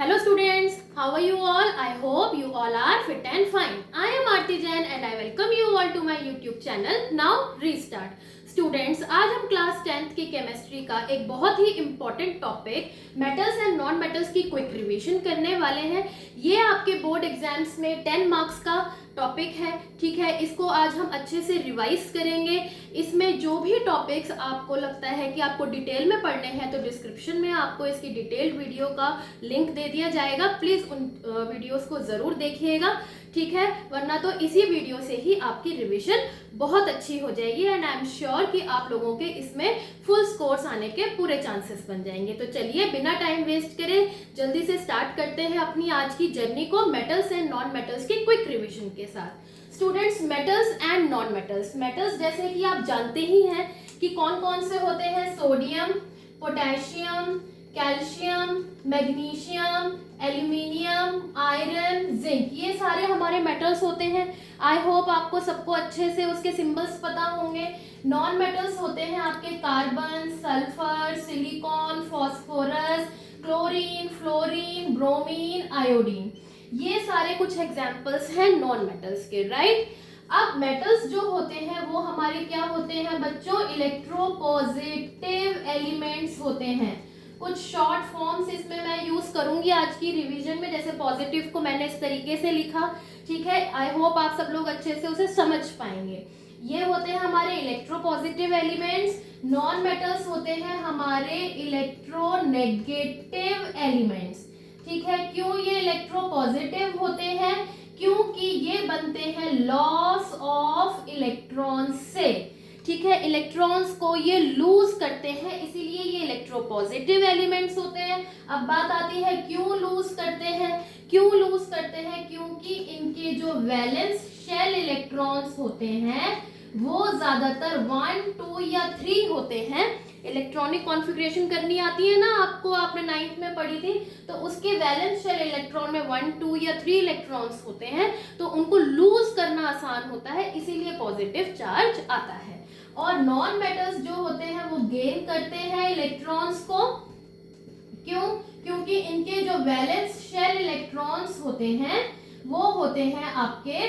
Hello students, how are you all? I hope you all are fit and fine. I am Aarti Jain and I welcome you all to my YouTube channel. Now restart. Students, आज हम class 10th की chemistry का एक बहुत ही important topic metals and non metals की quick revision करने वाले हैं। ये आपके बोर्ड एग्जाम्स में 10 मार्क्स का टॉपिक है, ठीक है। इसको आज हम अच्छे से रिवाइज करेंगे। इसमें जो भी टॉपिक्स आपको लगता है कि आपको डिटेल में पढ़ने हैं तो डिस्क्रिप्शन में आपको इसकी डिटेल्ड वीडियो का लिंक दे दिया जाएगा। प्लीज़ उन वीडियोस को ज़रूर देखिएगा, ठीक है, वरना तो इसी वीडियो से ही आपकी रिवीजन बहुत अच्छी हो जाएगी एंड आई एम श्योर कि आप लोगों के इसमें फुल स्कोर्स आने के पूरे चांसेस बन जाएंगे। तो चलिए बिना टाइम वेस्ट करे जल्दी से स्टार्ट करते हैं अपनी आज की जर्नी को मेटल्स एंड नॉन मेटल्स की क्विक रिवीजन के साथ। Students, metals and non metals, metals जैसे कि आप जानते ही हैं कि कौन कौन से होते हैं। Sodium, potassium, calcium, magnesium, aluminium, iron, zinc, ये सारे हमारे मेटल्स होते हैं। आई होप आपको सबको अच्छे से उसके सिंबल्स पता होंगे। नॉन मेटल्स होते हैं आपके carbon, sulphur, silicon, phosphorus, chlorine, fluorine, bromine, iodine, ये सारे कुछ एग्जाम्पल्स हैं नॉन मेटल्स के, राइट। अब मेटल्स जो होते हैं वो हमारे क्या होते हैं बच्चों, इलेक्ट्रोपॉजिटिव एलिमेंट्स होते हैं। कुछ शॉर्ट फॉर्म्स इसमें मैं यूज करूंगी आज की रिवीजन में, जैसे पॉजिटिव को मैंने इस तरीके से लिखा, ठीक है। आई होप आप सब लोग अच्छे से उसे समझ पाएंगे। ये होते हैं हमारे इलेक्ट्रोपॉजिटिव एलिमेंट्स। नॉन मेटल्स होते हैं हमारे इलेक्ट्रोनेगेटिव एलिमेंट्स, ठीक है। क्यों ये इलेक्ट्रोपॉजिटिव होते हैं? क्योंकि ये बनते हैं लॉस ऑफ इलेक्ट्रॉन से, ठीक है। इलेक्ट्रॉन्स को ये लूज करते हैं, इसीलिए ये इलेक्ट्रोपॉजिटिव एलिमेंट्स होते हैं। अब बात आती है क्यों लूज करते हैं। क्यों लूज करते हैं? क्योंकि इनके जो वैलेंस शेल इलेक्ट्रॉन्स होते हैं वो ज्यादातर 1, 2 या 3 होते हैं। इलेक्ट्रॉनिक कॉन्फ़िगरेशन करनी आती है ना आपको, आपने 9th में पढ़ी थी, तो उसके वैलेंस शेल इलेक्ट्रॉन में 1, 2 या 3 इलेक्ट्रॉन्स होते हैं, तो उनको लूज करना आसान होता है, इसीलिए पॉजिटिव चार्ज आता है। और नॉन मेटल्स जो होते हैं वो गेन करते हैं इलेक्ट्रॉन्स को। क्यों? क्योंकि इनके जो वैलेंस शेल इलेक्ट्रॉन्स होते हैं वो होते हैं आपके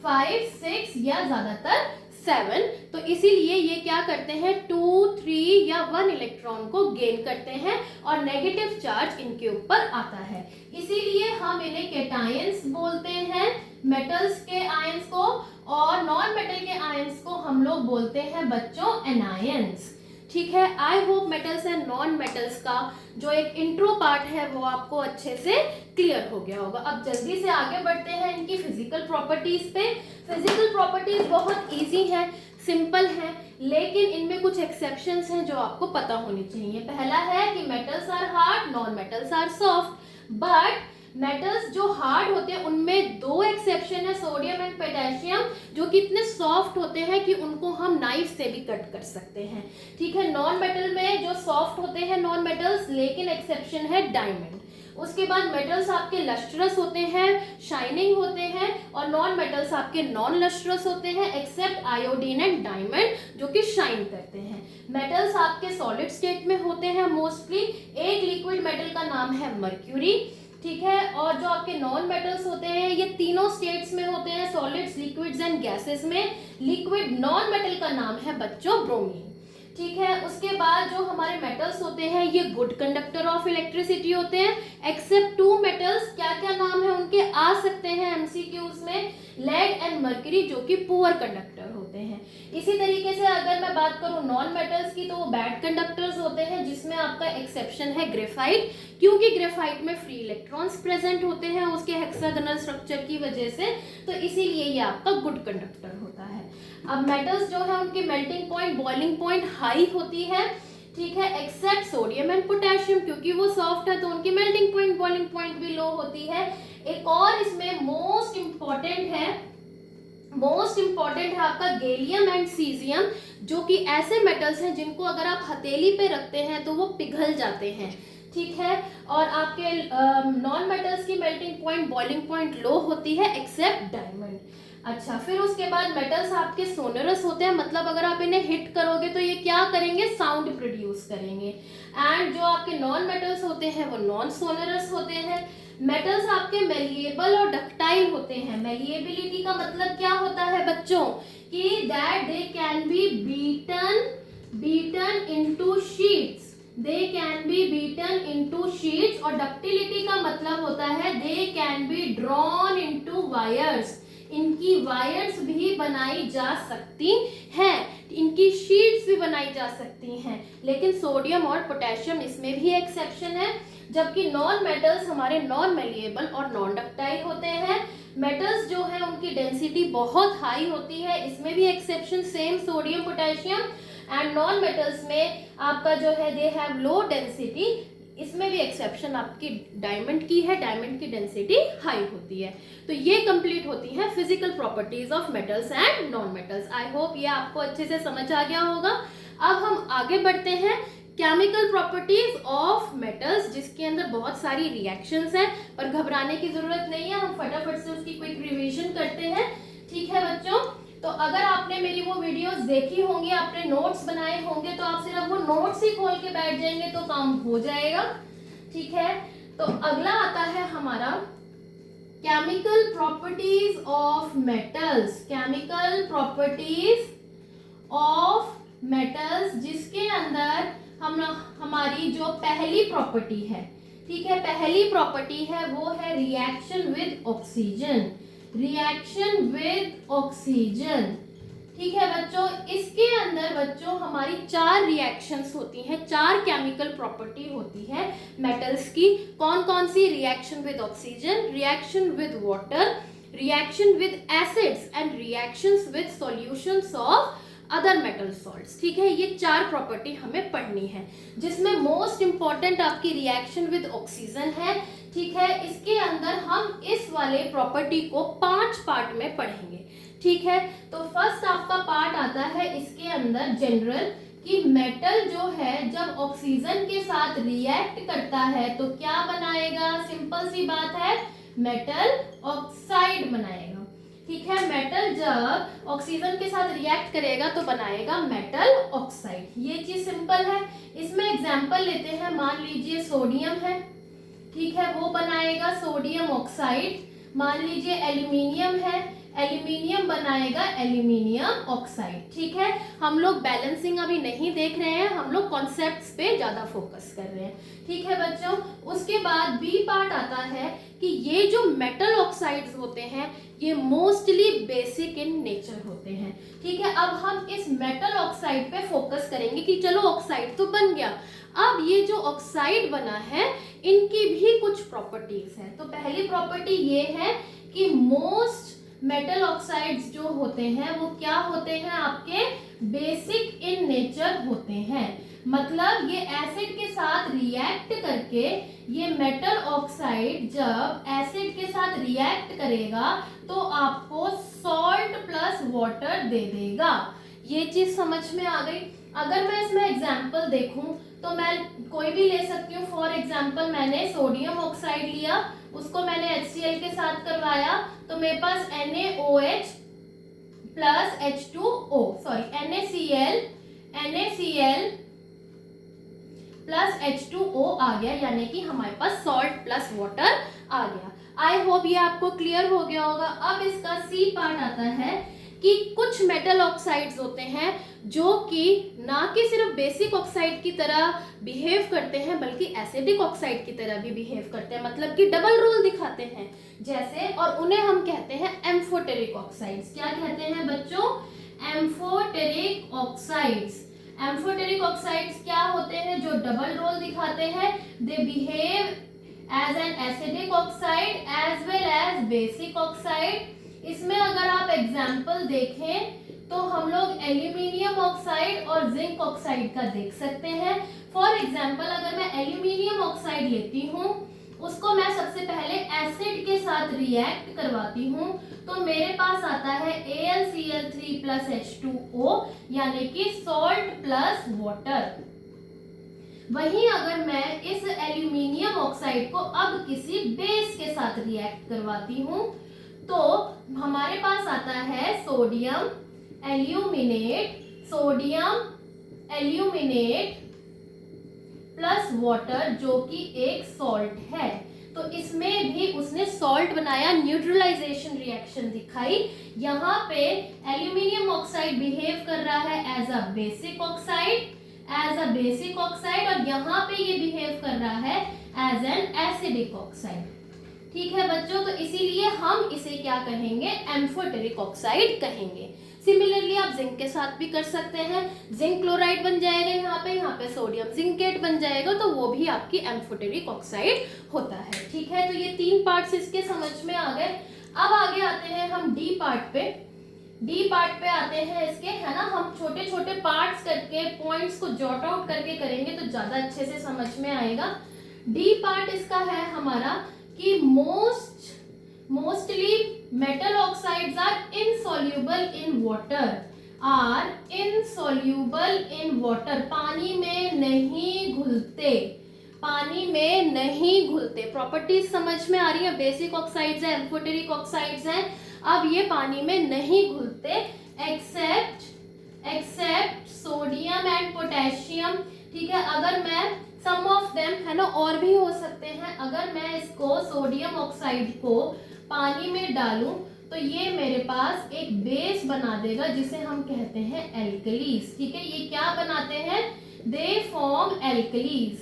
5, 6 या ज्यादातर 7, तो इसीलिए ये क्या करते हैं 2, 3 या 1 इलेक्ट्रॉन को गेन करते हैं और नेगेटिव चार्ज इनके ऊपर आता है। इसीलिए हम इन्हें कैटायंस बोलते हैं, मेटल्स के आयंस को, और नॉन मेटल के आयंस को हम लोग बोलते हैं बच्चों एनायंस, ठीक है। I hope metals and non metals का जो एक इंट्रो पार्ट है वो आपको अच्छे से क्लियर हो गया होगा। अब जल्दी से आगे बढ़ते हैं इनकी फिजिकल प्रॉपर्टीज पे। फिजिकल प्रॉपर्टीज बहुत इजी है, सिंपल है, लेकिन इनमें कुछ एक्सेप्शंस हैं जो आपको पता होनी चाहिए। पहला है कि metals are hard, non metals are soft. But metals जो हार्ड होते हैं उनमें 2 एक्सेप्शन है, सोडियम एंड पोटेशियम, जो कि इतने सॉफ्ट होते हैं कि उनको हम नाइफ से भी कट कर सकते हैं, ठीक है। नॉन मेटल में जो सॉफ्ट होते हैं नॉन मेटल्स, लेकिन एक्सेप्शन है डायमंड। उसके बाद मेटल्स आपके लस्ट्रस होते हैं, शाइनिंग होते हैं, और नॉन मेटल्स आपके नॉन लस्ट्रस होते हैं एक्सेप्ट आयोडीन एंड डायमंड, जो कि शाइन करते हैं। मेटल्स आपके सॉलिड स्टेट में होते हैं मोस्टली। एक लिक्विड मेटल का नाम है मर्क्यूरी, ठीक है। और जो आपके नॉन मेटल्स होते हैं ये तीनों स्टेट्स में होते हैं, सॉलिड्स, लिक्विड्स एंड गैसेस में। लिक्विड नॉन मेटल का नाम है बच्चों ब्रोमीन, ठीक है। उसके बाद जो हमारे मेटल्स होते हैं ये गुड कंडक्टर ऑफ इलेक्ट्रिसिटी होते हैं एक्सेप्ट 2 मेटल्स। क्या क्या नाम है उनके, आ सकते हैं एमसीक्यूज में, लेड एंड मर्क्यूरी, जो कि पुअर कंडक्टर होते हैं। इसी तरीके से अगर मैं बात करूं नॉन मेटल्स की तो वो बैड कंडक्टर्स होते हैं, जिसमें आपका एक्सेप्शन है ग्रेफाइट, क्योंकि ग्रेफाइट में फ्री इलेक्ट्रॉन्स प्रेजेंट होते हैं उसके हेक्सागोनल स्ट्रक्चर की वजह से, तो इसीलिए ये आपका गुड कंडक्टर होता है। अब मेटल्स जो है उनकी melting point, boiling point high होती है, ठीक है, एक्सेप्ट सोडियम एंड पोटेशियम, क्योंकि वो सॉफ्ट है तो उनकी मेल्टिंग पॉइंट, बॉइलिंग पॉइंट भी लो होती है। एक और इसमें मोस्ट इंपॉर्टेंट है आपका गैलियम एंड सीजियम, जो कि ऐसे मेटल्स हैं जिनको अगर आप हथेली पे रखते हैं तो वो पिघल जाते हैं, ठीक है। और आपके नॉन मेटल्स की मेल्टिंग पॉइंट, बॉइलिंग पॉइंट लो होती है एक्सेप्ट डायमंड। अच्छा, फिर उसके बाद मेटल्स आपके सोनरस होते हैं, मतलब अगर आप इन्हें हिट करोगे तो ये क्या करेंगे, साउंड प्रोड्यूस करेंगे। एंड जो आपके नॉन मेटल्स होते हैं वो नॉन सोनरस होते हैं। मेटल्स आपके मेलिएबल और डक्टाइल होते हैं। मेलिएबिलिटी का मतलब क्या होता है बच्चों, कि that they can be beaten into sheets, they can be beaten into sheets. और डक्टिलिटी का मतलब होता है they can be drawn into wires, इनकी वायर्स भी बनाई जा सकती हैं, इनकी शीट्स भी बनाई जा सकती हैं। लेकिन सोडियम और पोटेशियम इसमें भी एक्सेप्शन है, जबकि नॉन मेटल्स हमारे नॉन मेलिएबल और नॉन डक्टाइल होते हैं। मेटल्स जो है उनकी डेंसिटी बहुत हाई होती है, इसमें भी exception same sodium potassium. And non metals में आपका जो है दे हैव लो डेंसिटी, इसमें भी एक्सेप्शन आपकी डायमंड की है, डायमंड की डेंसिटी हाई होती है। तो ये कंप्लीट होती है physical properties of metals and non metals. I hope ये आपको अच्छे से समझ आ गया होगा। अब हम आगे बढ़ते हैं केमिकल प्रॉपर्टीज ऑफ मेटल्स, जिसके अंदर बहुत सारी रिएक्शंस हैं, पर घबराने की जरूरत नहीं है, हम फटाफट से उसकी क्विक रिवीजन करते हैं। ठीक है बच्चों, तो अगर आपने मेरी वो वीडियोस देखी होंगी, आपने नोट्स बनाए होंगे, तो आप सिर्फ वो नोट्स ही खोल के बैठ जाएंगे तो काम हो जाएगा। ठीक है, तो अगला आता है हमारा chemical properties of metals, chemical properties of metals, जिसके अंदर हमारी जो पहली प्रॉपर्टी है, ठीक है, पहली प्रॉपर्टी है वो है reaction with oxygen, reaction with oxygen. ठीक है बच्चों, इसके अंदर बच्चों हमारी 4 रिएक्शंस होती हैं, 4 केमिकल प्रॉपर्टी होती है मेटल्स की। कौन कौन सी, reaction with oxygen, reaction with water, reaction with acids and reactions with solutions of other metal salts. ठीक है, ये 4 प्रॉपर्टी हमें पढ़नी है, जिसमें मोस्ट इंपॉर्टेंट आपकी रिएक्शन विद ऑक्सीजन है। ठीक है, इसके अंदर हम इस वाले प्रॉपर्टी को 5 पार्ट में पढ़ेंगे। ठीक है, तो फर्स्ट आपका पार्ट आता है इसके अंदर जनरल, कि मेटल जो है जब ऑक्सीजन के साथ रिएक्ट करता है तो क्या बनाएगा, सिंपल सी बात है, मेटल ऑक्साइड बनाएगा। ठीक है, मेटल जब ऑक्सीजन के साथ रिएक्ट करेगा तो बनाएगा मेटल ऑक्साइड, ये चीज सिंपल है। इसमें एग्जांपल लेते हैं, मान लीजिए सोडियम है, ठीक है, वो बनाएगा सोडियम ऑक्साइड। मान लीजिए एल्यूमिनियम है, एल्यूमिनियम बनाएगा एल्यूमिनियम ऑक्साइड। ठीक है, हम लोग बैलेंसिंग अभी नहीं देख रहे हैं, हम लोग कॉन्सेप्ट्स पे ज्यादा फोकस कर रहे हैं। ठीक है बच्चों, उसके बाद बी पार्ट आता है कि ये जो मेटल ऑक्साइड्स होते हैं ये मोस्टली बेसिक इन नेचर होते हैं। ठीक है, अब हम इस मेटल ऑक्साइड पे फोकस करेंगे कि चलो ऑक्साइड तो बन गया, अब ये जो ऑक्साइड बना है इनकी भी कुछ प्रॉपर्टीज हैं। तो पहली प्रॉपर्टी ये है कि मोस्ट मेटल ऑक्साइड्स जो होते हैं वो क्या होते हैं, आपके बेसिक इन नेचर होते हैं। मतलब ये एसिड के साथ रिएक्ट करके, ये मेटल ऑक्साइड जब एसिड के साथ रिएक्ट करेगा तो आपको सॉल्ट प्लस वाटर दे देगा। ये चीज समझ में आ गई। अगर मैं इसमें एग्जांपल देखूं तो मैं कोई भी ले सकती हूँ। फॉर एग्जांपल मैंने सोडियम ऑक्साइड लिया, उसको मैंने HCl के साथ करवाया, तो मेरे पास NaOH plus H2O, sorry NaCl plus H2O आ गया, यानी कि हमारे पास सॉल्ट प्लस वाटर आ गया। आई होप ये आपको क्लियर हो गया होगा। अब इसका सी पार्ट आता है कि कुछ मेटल ऑक्साइड्स होते हैं जो कि ना कि सिर्फ बेसिक ऑक्साइड की तरह बिहेव करते हैं बल्कि एसिडिक ऑक्साइड की तरह भी बिहेव करते हैं, मतलब कि डबल रोल दिखाते हैं जैसे, और उन्हें हम कहते हैं एम्फोटेरिक ऑक्साइड्स। क्या कहते हैं बच्चों, एम्फोटेरिक ऑक्साइड्स। एम्फोटेरिक ऑक्साइड्स क्या होते हैं, जो डबल रोल दिखाते हैं, they behave as an acidic oxide as well as basic oxide. इसमें अगर आप एग्जाम्पल देखें तो हम लोग एल्यूमिनियम ऑक्साइड और जिंक ऑक्साइड का देख सकते हैं। फॉर एग्जाम्पल अगर मैं एल्यूमिनियम ऑक्साइड लेती हूँ, उसको मैं सबसे पहले एसिड के साथ रिएक्ट करवाती हूँ, तो मेरे पास आता है AlCl3 प्लस H2O, यानी कि सॉल्ट प्लस वाटर। वहीं अगर मैं इस एल्यूमिनियम ऑक्साइड को अब किसी बेस के साथ रिएक्ट करवाती हूँ तो हमारे पास आता है सोडियम एल्यूमिनेट प्लस वाटर, जो कि एक सॉल्ट है। तो इसमें भी उसने सॉल्ट बनाया, न्यूट्रलाइजेशन रिएक्शन दिखाई। यहाँ पे एल्यूमिनियम ऑक्साइड बिहेव कर रहा है एज अ बेसिक ऑक्साइड, और यहाँ पे ये बिहेव कर रहा है एज एन एसिडिक ऑक्साइड। ठीक है बच्चों, तो इसीलिए हम इसे क्या कहेंगे, एम्फोटेरिक ऑक्साइड कहेंगे। सिमिलरली आप जिंक के साथ भी कर सकते हैं, जिंक क्लोराइड बन जाएगा यहाँ पे सोडियम जिंकेट बन जाएगा, तो वो भी आपकी एम्फोटेरिक ऑक्साइड होता है। ठीक है, तो ये 3 पार्ट्स इसके समझ में आ गए। अब आगे आते हैं हम डी पार्ट पे आते हैं इसके, है ना। हम छोटे छोटे पार्ट्स करके पॉइंट्स को जॉट आउट करके करेंगे तो ज्यादा अच्छे से समझ में आएगा। डी पार्ट इसका है हमारा कि mostly metal oxides are insoluble in water, पानी में नहीं घुलते। प्रॉपर्टीज समझ में आ रही है, बेसिक ऑक्साइड्स है, एम्फोटेरिक ऑक्साइड्स हैं। अब ये पानी में नहीं घुलते एक्सेप्ट सोडियम एंड पोटेशियम। ठीक है, अगर मैं सम ऑफ देम, है ना, और भी हो सकते हैं। अगर मैं इसको सोडियम ऑक्साइड को पानी में डालूं तो ये मेरे पास एक बेस बना देगा जिसे हम कहते हैं एल्कलीज। ठीक है, ये क्या बनाते हैं, दे फॉर्म एल्कलीज।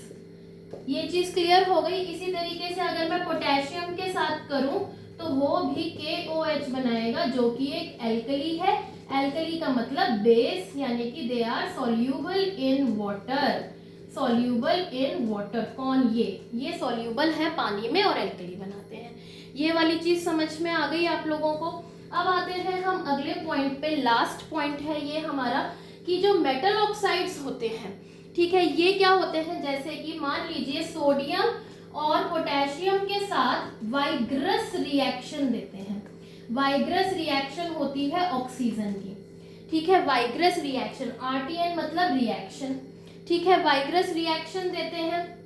ये चीज क्लियर हो गई। इसी तरीके से अगर मैं पोटेशियम के साथ करूं तो वो भी KOH बनाएगा, जो कि एक एल्कली है। एल्कली का मतलब बेस, यानी कि they are soluble in water. कौन, ये सॉल्यूबल है पानी में और एल्कली बनाते हैं। ये वाली चीज समझ में आ गई आप लोगों को। अब आते हैं हम अगले पॉइंट पे, लास्ट पॉइंट है ये हमारा, कि जो मेटल ऑक्साइड्स होते हैं, ठीक है, ये क्या होते हैं, जैसे कि मान लीजिए सोडियम और पोटेशियम के साथ वाइग्रस रिएक्शन देते हैं। वाइग्रस रिएक्शन होती है ऑक्सीजन की। ठीक है, वाइग्रस रिएक्शन, RTN मतलब रिएक्शन। ठीक है, वाइग्रस रिएक्शन देते हैं।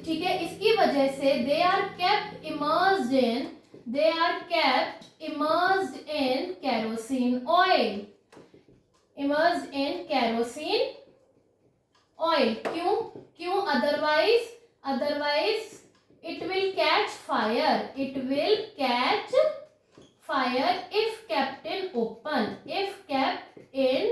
ठीक है, इसकी वजह से they are kept immersed in kerosene oil. क्यों? Otherwise it will catch fire if kept in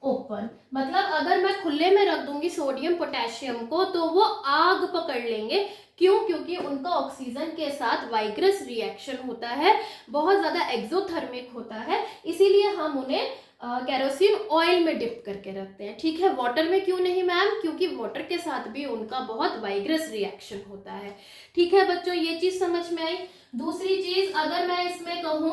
open। मतलब अगर मैं खुले में रख दूंगी सोडियम पोटेशियम को तो वो आग पकड़ लेंगे। क्यों? क्योंकि उनका ऑक्सीजन के साथ वाइग्रस रिएक्शन होता है, बहुत ज्यादा एक्सोथर्मिक होता है, इसीलिए हम उन्हें केरोसिन ऑयल में डिप करके रखते हैं। ठीक है, वाटर में क्यों नहीं मैम? क्योंकि वाटर के साथ भी उनका बहुत वाइग्रस रिएक्शन होता है। ठीक है बच्चों, ये चीज समझ में आई। दूसरी चीज, अगर मैं इसमें कहूं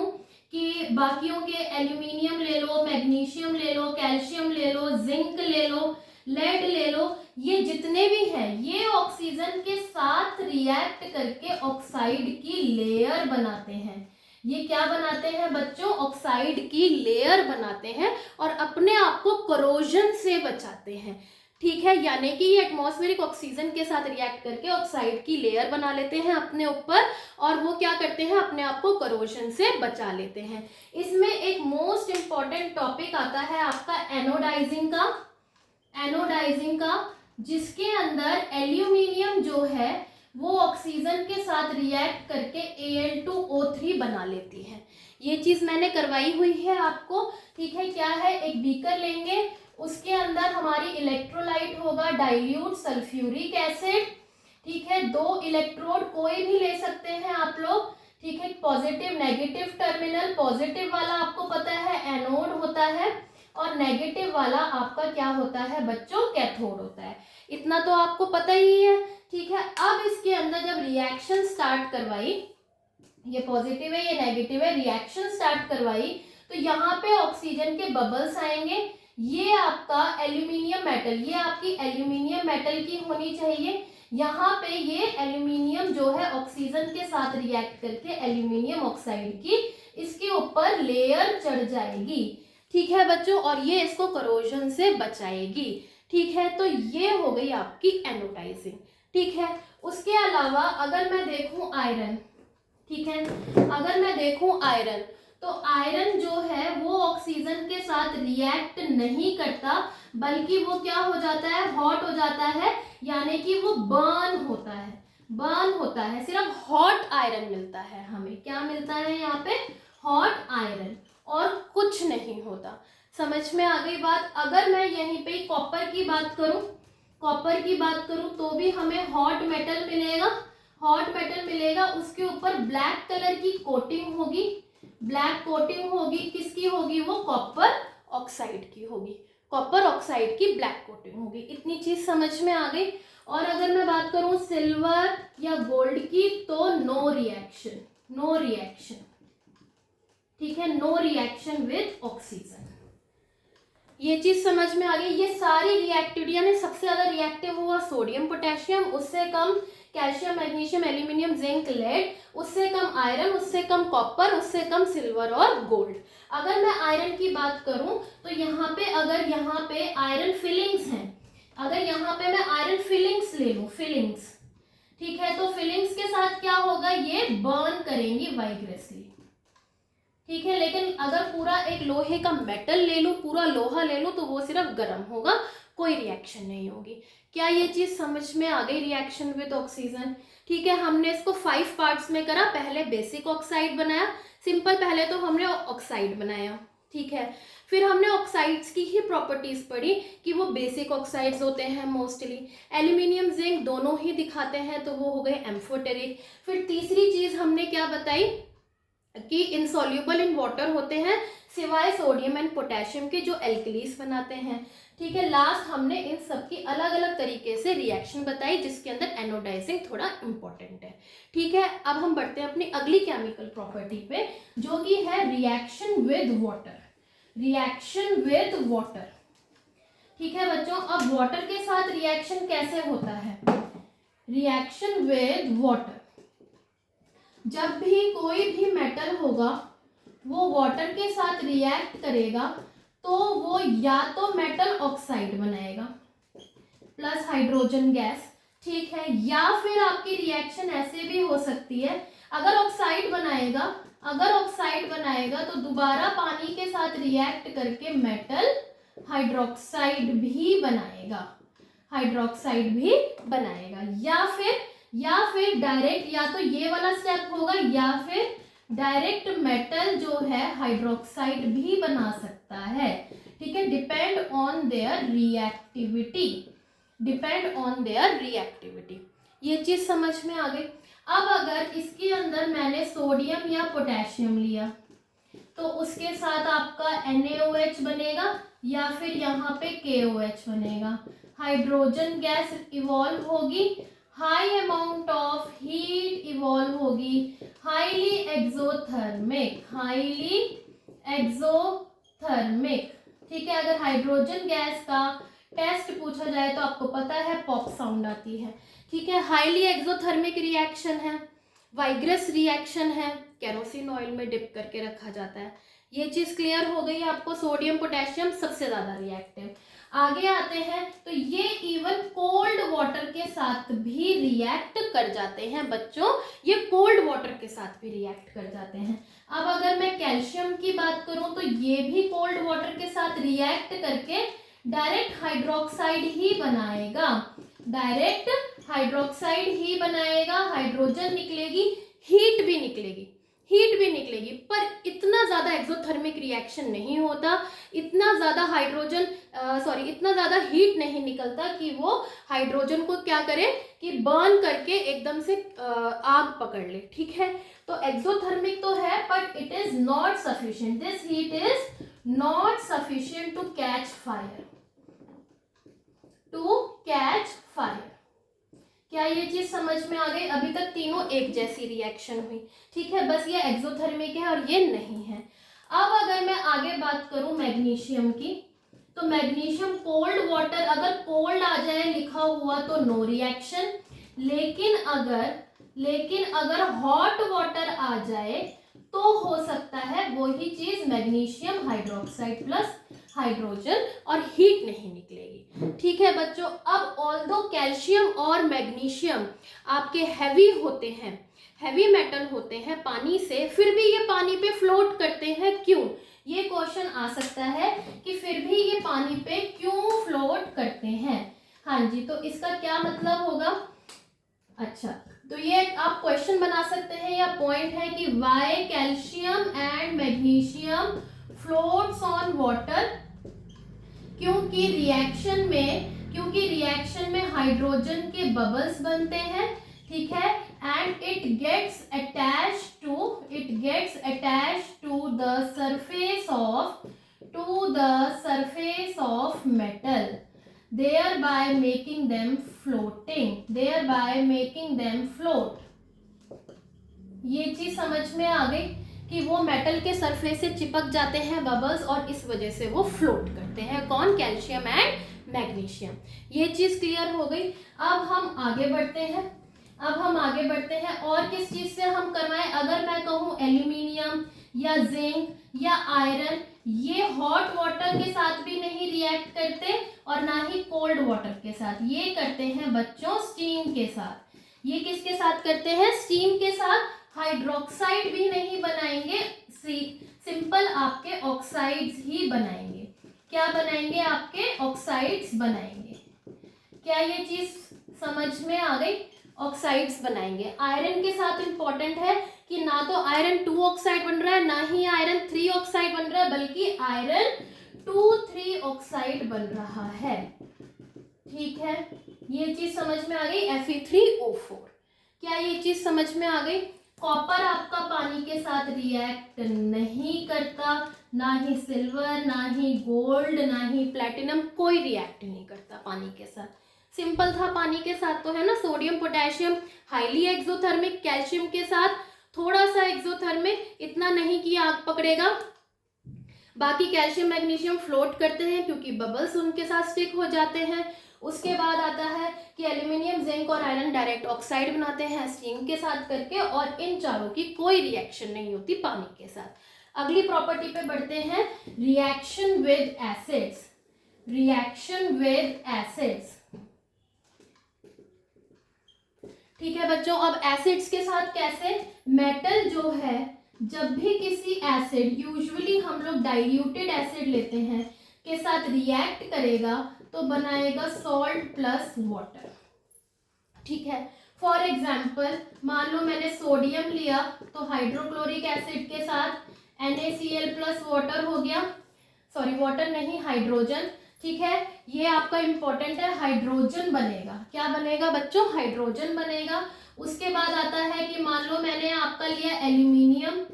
कि बाकियों के एल्यूमिनियम ले लो, मैग्नीशियम ले लो, कैल्शियम ले लो, जिंक ले लो, लेड ले लो, ये जितने भी हैं ये ऑक्सीजन के साथ रिएक्ट करके ऑक्साइड की लेयर बनाते हैं। ये क्या बनाते हैं बच्चों? ऑक्साइड की लेयर बनाते हैं और अपने आप को करोजन से बचाते हैं। ठीक है, यानी कि ये एटमॉस्फेरिक ऑक्सीजन के साथ रिएक्ट करके ऑक्साइड की लेयर बना लेते हैं अपने ऊपर, और वो क्या करते हैं, अपने आप को करोजन से बचा लेते हैं। इसमें एक मोस्ट इंपॉर्टेंट टॉपिक आता है आपका एनोडाइजिंग का, जिसके अंदर एल्यूमिनियम जो है वो ऑक्सीजन के साथ रिएक्ट करके Al2O3 बना लेती है। ये चीज मैंने करवाई हुई है आपको। ठीक है, क्या है, एक बीकर लेंगे, उसके अंदर हमारी इलेक्ट्रोलाइट होगा डाइल्यूट सल्फ्यूरिक एसिड। ठीक है, 2 इलेक्ट्रोड कोई भी ले सकते हैं आप लोग। ठीक है, पॉजिटिव नेगेटिव टर्मिनल, पॉजिटिव वाला आपको पता है एनोड होता है और नेगेटिव वाला आपका क्या होता है बच्चों, कैथोड होता है। इतना तो आपको पता ही है। ठीक है, अब इसके अंदर जब रिएक्शन स्टार्ट करवाई, ये पॉजिटिव है ये नेगेटिव है, रिएक्शन स्टार्ट करवाई तो यहाँ पे ऑक्सीजन के बबल्स आएंगे। ये आपका एल्यूमिनियम मेटल, ये आपकी एल्यूमिनियम मेटल की होनी चाहिए। यहाँ पे ये एल्यूमिनियम जो है ऑक्सीजन के साथ रिएक्ट करके एल्यूमिनियम ऑक्साइड की इसके ऊपर लेयर चढ़ जाएगी। ठीक है बच्चों, और ये इसको करोजन से बचाएगी। ठीक है, तो ये हो गई आपकी एनोडाइजिंग। ठीक है, उसके अलावा अगर मैं देखूं आयरन, ठीक है, अगर मैं देखूं आयरन, तो आयरन जो है वो ऑक्सीजन के साथ रिएक्ट नहीं करता, बल्कि वो क्या हो जाता है, हॉट हो जाता है, यानी कि वो बर्न होता है, बर्न होता है। सिर्फ हॉट आयरन मिलता है हमें, क्या मिलता है यहाँ पे, हॉट आयरन, और कुछ नहीं होता। समझ में आ गई बात। अगर मैं यहीं पे कॉपर की बात करूं, कॉपर की बात करूं तो भी हमें हॉट मेटल मिलेगा, हॉट मेटल मिलेगा, उसके ऊपर ब्लैक कलर की कोटिंग होगी, ब्लैक कोटिंग होगी, किसकी होगी, वो कॉपर ऑक्साइड की होगी, कॉपर ऑक्साइड की ब्लैक कोटिंग होगी। इतनी चीज समझ में आ गई। और अगर मैं बात करूं सिल्वर या गोल्ड की, तो नो रिएक्शन, नो रिएक्शन, ठीक है, नो रिएक्शन विद ऑक्सीजन। ये चीज समझ में आ गई। ये सारी रिएक्टिविटी, यानी सबसे ज्यादा रिएक्टिव हुआ सोडियम पोटेशियम, उससे कम calcium magnesium aluminium zinc lead, उससे कम आयरन, उससे कम कॉपर, उससे कम सिल्वर और गोल्ड। अगर मैं आयरन की बात करूं तो यहाँ पे, अगर यहाँ पे आयरन फिलिंग्स हैं, अगर यहाँ पे मैं आयरन फिलिंग्स ले लूं, फिलिंग्स, ठीक है, तो फिलिंग्स के साथ क्या होगा, ये बर्न करेंगी वाइग्रेसली, ठीक है। लेकिन अगर पूरा एक लोहे का मेटल ले लूं, पूरा लोहा ले लूं, तो वो सिर्फ गर्म होगा, कोई रिएक्शन नहीं होगी। क्या ये चीज समझ में आ गई, रिएक्शन विद ऑक्सीजन। ठीक है, हमने इसको 5 पार्ट्स में करा। पहले बेसिक ऑक्साइड बनाया, सिंपल, पहले तो हमने ऑक्साइड बनाया, ठीक है, फिर हमने ऑक्साइड्स की ही प्रॉपर्टीज पढ़ी कि वो बेसिक ऑक्साइड्स होते हैं मोस्टली, एल्यूमिनियम जिंक दोनों ही दिखाते हैं, तो वो हो गए एम्फोटेरिक। फिर तीसरी चीज हमने क्या बताई कि इनसॉल्युबल इन वाटर होते हैं, सिवाय सोडियम एंड पोटेशियम के, जो एल्कलीस बनाते हैं, ठीक है। लास्ट हमने इन सब की अलग अलग तरीके से रिएक्शन बताई, जिसके अंदर एनोडाइजिंग थोड़ा इंपॉर्टेंट है, ठीक है। अब हम बढ़ते हैं अपनी अगली केमिकल प्रॉपर्टी पे, जो कि है reaction with water, reaction with water, ठीक है बच्चों। अब वाटर के साथ रिएक्शन कैसे होता है, रिएक्शन विद वाटर, जब भी कोई भी मेटल होगा वो वाटर के साथ रिएक्ट करेगा, तो वो या तो मेटल ऑक्साइड बनाएगा प्लस हाइड्रोजन गैस, ठीक है, या फिर आपकी रिएक्शन ऐसे भी हो सकती है, अगर ऑक्साइड बनाएगा, अगर ऑक्साइड बनाएगा तो दोबारा पानी के साथ रिएक्ट करके मेटल हाइड्रोक्साइड भी बनाएगा, हाइड्रोक्साइड भी बनाएगा, या फिर डायरेक्ट, या तो ये वाला स्टेप होगा, या फिर डायरेक्ट मेटल जो है हाइड्रोक्साइड भी बना सकता है, ठीक है, depend on their reactivity, depend on their reactivity. ये चीज समझ में आ गई। अब अगर इसके अंदर मैंने सोडियम या पोटेशियम लिया, तो उसके साथ आपका NaOH बनेगा, या फिर यहाँ पे KOH बनेगा, हाइड्रोजन गैस इवॉल्व होगी, high amount of heat evolve होगी, हाईली एक्सोथर्मिक, हाईली एक्सोथर्मिक, ठीक है। अगर हाइड्रोजन गैस का टेस्ट पूछा जाए तो आपको पता है पॉप साउंड आती है, ठीक है। हाईली एक्सोथर्मिक रिएक्शन है, वाइग्रस रिएक्शन है, केरोसिन ऑयल में डिप करके रखा जाता है। ये चीज क्लियर हो गई आपको। सोडियम पोटेशियम सबसे ज्यादा रिएक्टिव। आगे आते हैं, तो ये इवन कोल्ड वाटर के साथ भी रिएक्ट कर जाते हैं बच्चों, ये कोल्ड वाटर के साथ भी रिएक्ट कर जाते हैं। अब अगर मैं कैल्शियम की बात करूं, तो ये भी कोल्ड वाटर के साथ रिएक्ट करके डायरेक्ट हाइड्रोक्साइड ही बनाएगा, डायरेक्ट हाइड्रोक्साइड ही बनाएगा, हाइड्रोजन निकलेगी, हीट भी निकलेगी, हीट भी निकलेगी, पर इतना ज्यादा एक्सोथर्मिक रिएक्शन नहीं होता, इतना ज्यादा हाइड्रोजन इतना ज्यादा हीट नहीं निकलता कि वो हाइड्रोजन को क्या करे कि बर्न करके एकदम से आग पकड़ ले, ठीक है। तो एक्सोथर्मिक तो है, but it is not sufficient, this heat is not sufficient to catch fire, to catch fire. क्या ये चीज समझ में आ गई। अभी तक तीनों एक जैसी रिएक्शन हुई, ठीक है, बस ये एक्सोथर्मिक है और ये नहीं है। अब अगर मैं आगे बात करूं मैग्नीशियम की, तो मैग्नीशियम कोल्ड वाटर, अगर कोल्ड आ जाए लिखा हुआ तो नो रिएक्शन, लेकिन अगर हॉट वाटर आ जाए तो हो सकता है वही चीज मैग्नीशियम हाइड्रोक्साइड प्लस हाइड्रोजन और हीट नहीं निकलेगी। ठीक है बच्चों, अब ऑल्दो कैल्शियम और मैग्नीशियम आपके हैवी होते हैं, हैवी मेटल होते हैं पानी से, फिर भी ये पानी पे फ्लोट करते हैं, क्यों? ये क्वेश्चन आ सकता है कि फिर भी ये पानी पे क्यों फ्लोट करते हैं। हाँ जी, तो इसका क्या मतलब होगा? अच्छा, तो ये आप क्वेश्चन बना सकते हैं या पॉइंट है कि why calcium and magnesium floats on water, क्योंकि रिएक्शन में हाइड्रोजन के बबल्स बनते हैं। ठीक है, and it gets attached to the surface of metal, thereby making them float। ये चीज समझ में आ गई कि वो मेटल के सरफेस से चिपक जाते हैं बबल्स और इस वजह से वो फ्लोट करते हैं। कौन? Calcium and magnesium. ये चीज क्लियर हो गई। अब हम आगे बढ़ते हैं और किस चीज से हम करवाएं? अगर मैं कहूं एल्यूमिनियम या जिंक या आयरन, ये हॉट वाटर के साथ भी नहीं रिएक्ट करते और ना ही कोल्ड वाटर के साथ, ये करते हैं बच्चों स्टीम के साथ। ये किसके साथ करते हैं? स्टीम के साथ। हाइड्रोक्साइड भी नहीं बनाएंगे, सिंपल आपके ऑक्साइड्स ही बनाएंगे। क्या बनाएंगे? आपके ऑक्साइड्स बनाएंगे। क्या ये चीज समझ में आ गई? ऑक्साइड्स बनाएंगे। आयरन के साथ इंपॉर्टेंट है कि ना तो आयरन 2 ऑक्साइड बन रहा है, ना ही आयरन 3 ऑक्साइड बन रहा है, बल्कि आयरन 2,3 ऑक्साइड बन रहा है। ठीक है, ये चीज समझ में आ गई। Fe3O4। क्या ये चीज समझ में आ गई? कॉपर आपका पानी के साथ रिएक्ट नहीं करता, ना ही सिल्वर, ना ही गोल्ड, ना ही प्लेटिनम, कोई रिएक्ट नहीं करता पानी के साथ। सिंपल था, पानी के साथ तो है ना sodium potassium highly exothermic, calcium के साथ थोड़ा सा एक्सोथर्मिक, इतना नहीं कि आग पकड़ेगा। बाकी कैल्शियम मैग्नीशियम फ्लोट करते हैं क्योंकि बबल्स उनके साथ स्टिक हो जाते हैं। उसके बाद आता है कि एल्यूमिनियम, जिंक और आयरन डायरेक्ट ऑक्साइड बनाते हैं स्टीम के साथ करके, और इन चारों की कोई रिएक्शन नहीं होती पानी के साथ। अगली प्रॉपर्टी पे बढ़ते हैं, रिएक्शन विद एसिड्स। ठीक है बच्चों, अब एसिड्स के साथ कैसे? मेटल जो है जब भी किसी एसिड, यूजुअली हम लोग डाइल्यूटेड एसिड लेते हैं, के साथ रिएक्ट करेगा तो बनाएगा सॉल्ट प्लस वाटर। ठीक है, फॉर एग्जाम्पल मान लो मैंने सोडियम लिया तो हाइड्रोक्लोरिक एसिड के साथ NaCl प्लस वाटर हो गया, सॉरी वाटर नहीं, हाइड्रोजन। ठीक है, ये आपका इंपॉर्टेंट है, हाइड्रोजन बनेगा। क्या बनेगा बच्चों? हाइड्रोजन बनेगा। उसके बाद आता है कि मान लो मैंने आपका लिया एल्यूमिनियम,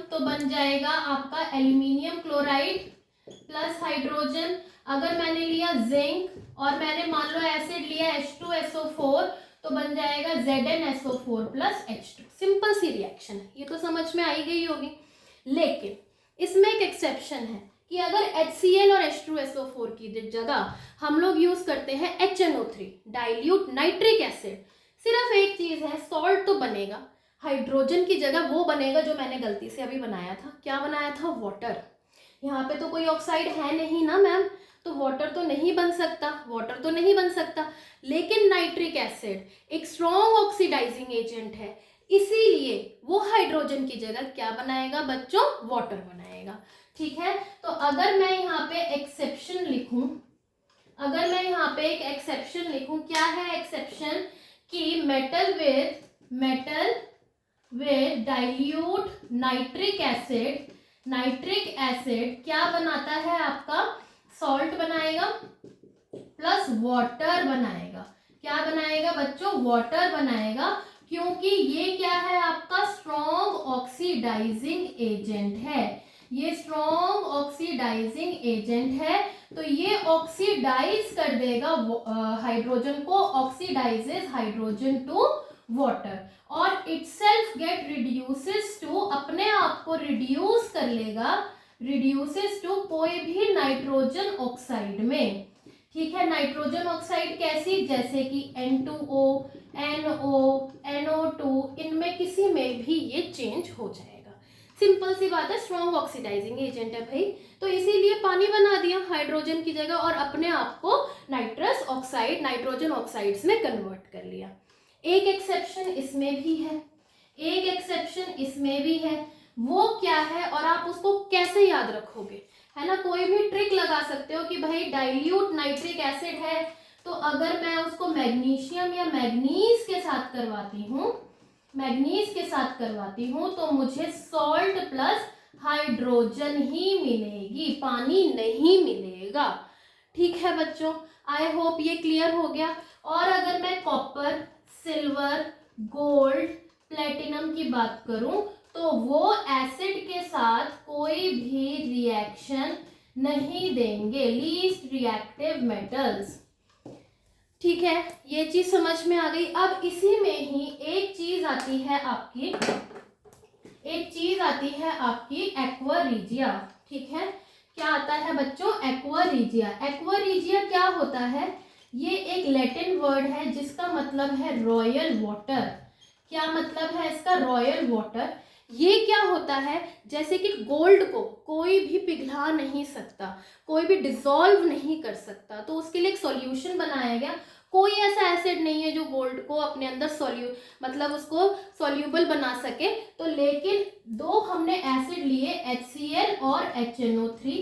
तो बन जाएगा आपका एल्यूमिनियम क्लोराइड प्लस हाइड्रोजन। अगर मैंने लिया जिंक और मैंने मान लो एसिड लिया H2SO4, तो बन जाएगा ZnSO4 प्लस H2। सिंपल सी रिएक्शन है, ये तो समझ में आई गई होगी। लेकिन इसमें एक एक्सेप्शन है कि अगर HCl और H2SO4 की जगह हम लोग यूज करते हैं HNO3 डाइल्यूट नाइट्रिक एसिड, सिर्फ एक चीज है, सॉल्ट तो बनेगा, हाइड्रोजन की जगह वो बनेगा जो मैंने गलती से अभी बनाया था। क्या बनाया था? वाटर। यहाँ पे तो कोई ऑक्साइड है नहीं ना मैम, तो वाटर तो नहीं बन सकता। लेकिन नाइट्रिक एसिड एक स्ट्रॉन्ग ऑक्सीडाइजिंग एजेंट है, इसीलिए वो हाइड्रोजन की जगह क्या बनाएगा बच्चों? वाटर बनाएगा। ठीक है, तो अगर मैं यहाँ पे एक्सेप्शन लिखूं, क्या है एक्सेप्शन? कि metal with dilute nitric acid क्या बनाता है आपका? सॉल्ट बनाएगा प्लस वाटर बनाएगा। क्या बनाएगा बच्चों? वाटर बनाएगा, क्योंकि ये क्या है आपका? स्ट्रॉन्ग ऑक्सीडाइजिंग एजेंट है। ये स्ट्रॉन्ग ऑक्सीडाइजिंग एजेंट है, तो ये ऑक्सीडाइज कर देगा हाइड्रोजन को, ऑक्सीडाइजेस हाइड्रोजन टू वाटर, और इटसेल्फ गेट रिड्यूसेस टू, अपने आप को रिड्यूस कर लेगा, रिड्यूसेस टू कोई भी नाइट्रोजन ऑक्साइड में। ठीक है, नाइट्रोजन ऑक्साइड कैसी? जैसे कि N2O, NO, NO2, इनमें किसी में भी ये चेंज हो जाएगा। सिंपल सी बात है, स्ट्रॉन्ग ऑक्सीडाइजिंग एजेंट है भाई, तो इसीलिए पानी बना दिया हाइड्रोजन की जगह और अपने आप को नाइट्रस ऑक्साइड, नाइट्रोजन ऑक्साइड्स में कन्वर्ट कर लिया। एक एक्सेप्शन इसमें भी है, एक एक्सेप्शन इसमें भी है, वो क्या है और आप उसको कैसे याद रखोगे, है ना। कोई भी ट्रिक लगा सकते हो कि भाई डाइल्यूट नाइट्रिक एसिड है, तो अगर मैं उसको मैग्नीशियम या मैग्नीज के साथ करवाती हूँ, मैग्नीज के साथ करवाती हूँ, तो मुझे सॉल्ट प्लस हाइड्रोजन ही मिलेगी, पानी नहीं मिलेगा। ठीक है बच्चों, आई होप ये क्लियर हो गया। और अगर मैं कॉपर, सिल्वर, गोल्ड, प्लेटिनम की बात करूं, तो वो एसिड के साथ कोई भी रिएक्शन नहीं देंगे, लीस्ट रिएक्टिव मेटल्स। ठीक है, ये चीज समझ में आ गई। अब इसी में ही एक चीज आती है आपकी, एक चीज आती है आपकी एक्वा रीजिया। ठीक है, क्या आता है बच्चों, एक्वा रीजिया। एक्वा रीजिया क्या होता है, ये एक लैटिन वर्ड है जिसका मतलब है रॉयल वाटर। क्या मतलब है इसका, रॉयल वाटर। ये क्या होता है, जैसे कि गोल्ड को कोई भी पिघला नहीं सकता, कोई भी डिसॉल्व नहीं कर सकता, तो उसके लिए एक सॉल्यूशन बनाया गया। कोई ऐसा एसिड नहीं है जो गोल्ड को अपने अंदर मतलब उसको सॉल्यूबल बना सके, तो लेकिन दो हमने एसिड लिए HCl और HNO3,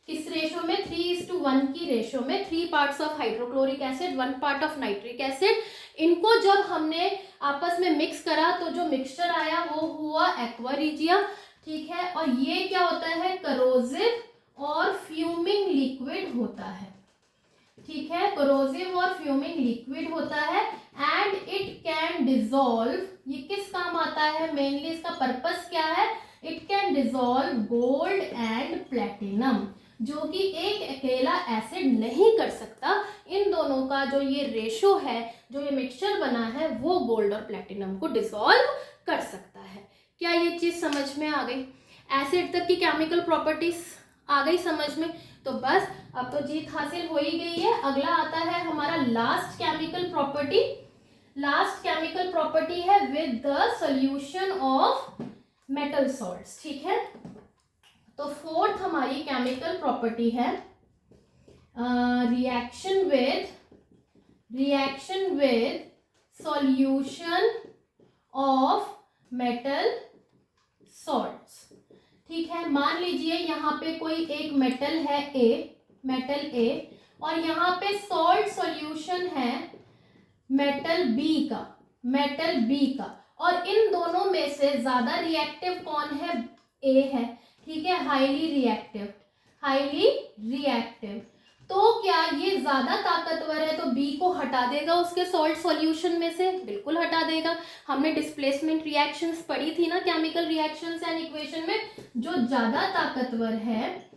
किस रेशो में, 3:1 की रेशो में, 3 parts of hydrochloric acid, 1 part of nitric acid. इनको जब हमने आपस में मिक्स करा तो जो मिक्सचर आया वो हुआ एक्वा रीजिया। ठीक है, और ये क्या होता है, करोजिव और फ्यूमिंग लिक्विड होता है। ठीक है, करोजिव और फ्यूमिंग लिक्विड होता है एंड इट कैन डिसॉल्व। ये किस काम आता है, मेनली इसका पर्पस क्या है, it can dissolve gold and platinum, जो कि एक अकेला एसिड नहीं कर सकता। इन दोनों का जो ये रेशो है, जो ये मिक्सचर बना है, वो गोल्ड और प्लेटिनम को डिसॉल्व कर सकता है। क्या ये चीज समझ में आ गई, एसिड तक की केमिकल प्रॉपर्टीज आ गई समझ में। तो बस अब तो जीत हासिल हो ही गई है। अगला आता है हमारा last chemical property. Last chemical property है with the solution of metal salts. ठीक है, तो फोर्थ हमारी केमिकल प्रॉपर्टी है reaction with solution of metal salts. ठीक है, मान लीजिए यहाँ पे कोई एक मेटल है मेटल ए, और यहाँ पे सॉल्ट सॉल्यूशन है मेटल बी का, और इन दोनों में से ज्यादा रिएक्टिव कौन है, ए है। ठीक है, हाईली रिएक्टिव। तो क्या ये ज्यादा ताकतवर है, तो बी को हटा देगा उसके सॉल्ट सॉल्यूशन में से, बिल्कुल हटा देगा। हमने डिस्प्लेसमेंट रिएक्शंस पढ़ी थी ना केमिकल रिएक्शंस एंड इक्वेशन में, जो ज्यादा ताकतवर है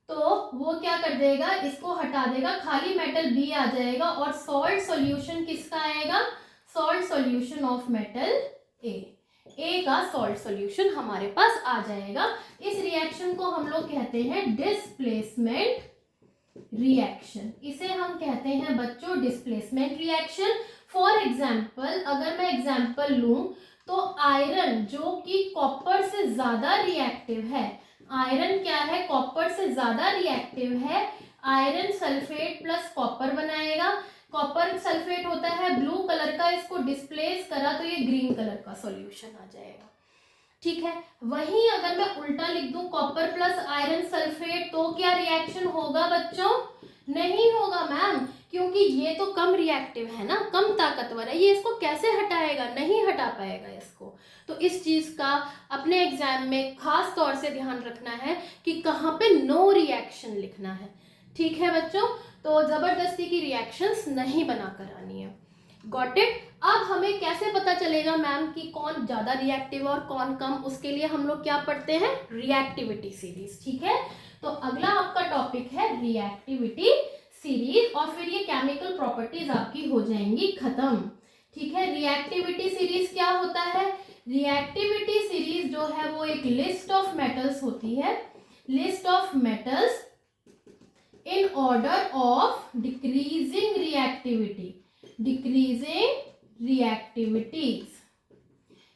तो वो क्या कर देगा, इसको हटा देगा, खाली मेटल बी आ जाएगा, और सॉल्ट सॉल्यूशन किसका आएगा, सॉल्ट सॉल्यूशन ऑफ मेटल ए का सॉल्ट सॉल्यूशन हमारे पास आ जाएगा। इस रिएक्शन को हम लोग कहते हैं डिस्प्लेसमेंट रिएक्शन। इसे हम कहते हैं बच्चों डिस्प्लेसमेंट रिएक्शन। फॉर एग्जाम्पल, अगर मैं एग्जाम्पल लूं तो आयरन जो कि कॉपर से ज्यादा रिएक्टिव है, आयरन क्या है, कॉपर से ज्यादा रिएक्टिव है, आयरन सल्फेट प्लस कॉपर बनाएगा। कॉपर सल्फेट होता है ब्लू कलर का, इसको डिस्प्लेस करा तो ये ग्रीन कलर का सॉल्यूशन आ जाएगा। ठीक है, वहीं अगर मैं उल्टा लिख दूं कॉपर प्लस आयरन सल्फेट, तो क्या रिएक्शन होगा बच्चों, नहीं होगा मैम, क्योंकि ये तो कम रिएक्टिव है ना, कम ताकतवर है, ये इसको कैसे हटाएगा, नहीं हटा पाएगा इसको। तो इस चीज का अपने एग्जाम में खास तौर से ध्यान रखना है कि कहाँ पे नो रिएक्शन लिखना है। ठीक है बच्चों, तो जबरदस्ती की रिएक्शंस नहीं बना कर आनी है। Got it. अब हमें कैसे पता चलेगा मैम कि कौन ज्यादा रिएक्टिव और कौन कम, उसके लिए हम लोग क्या पढ़ते हैं, रिएक्टिविटी सीरीज। ठीक है, तो अगला आपका टॉपिक है रिएक्टिविटी सीरीज, और फिर ये केमिकल प्रॉपर्टीज आपकी हो जाएंगी खत्म। ठीक है, रिएक्टिविटी सीरीज क्या होता है, रिएक्टिविटी सीरीज जो है वो एक लिस्ट ऑफ मेटल्स होती है, list of metals in order of decreasing reactivities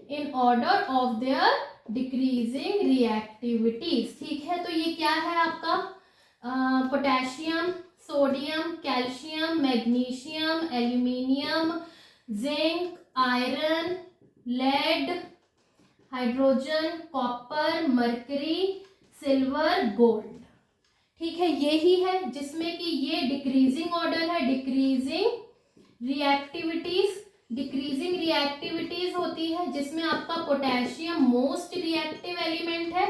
in order of their decreasing reactivities. ठीक है, तो ये क्या है आपका potassium, sodium, calcium, magnesium, aluminium, zinc, iron, lead, hydrogen, copper, mercury, silver, gold. ठीक है, यही है जिसमें कि ये डिक्रीजिंग ऑर्डर है, डिक्रीजिंग रिएक्टिविटीज। डिक्रीजिंग रिएक्टिविटीज होती है जिसमें आपका पोटेशियम मोस्ट रिएक्टिव एलिमेंट है,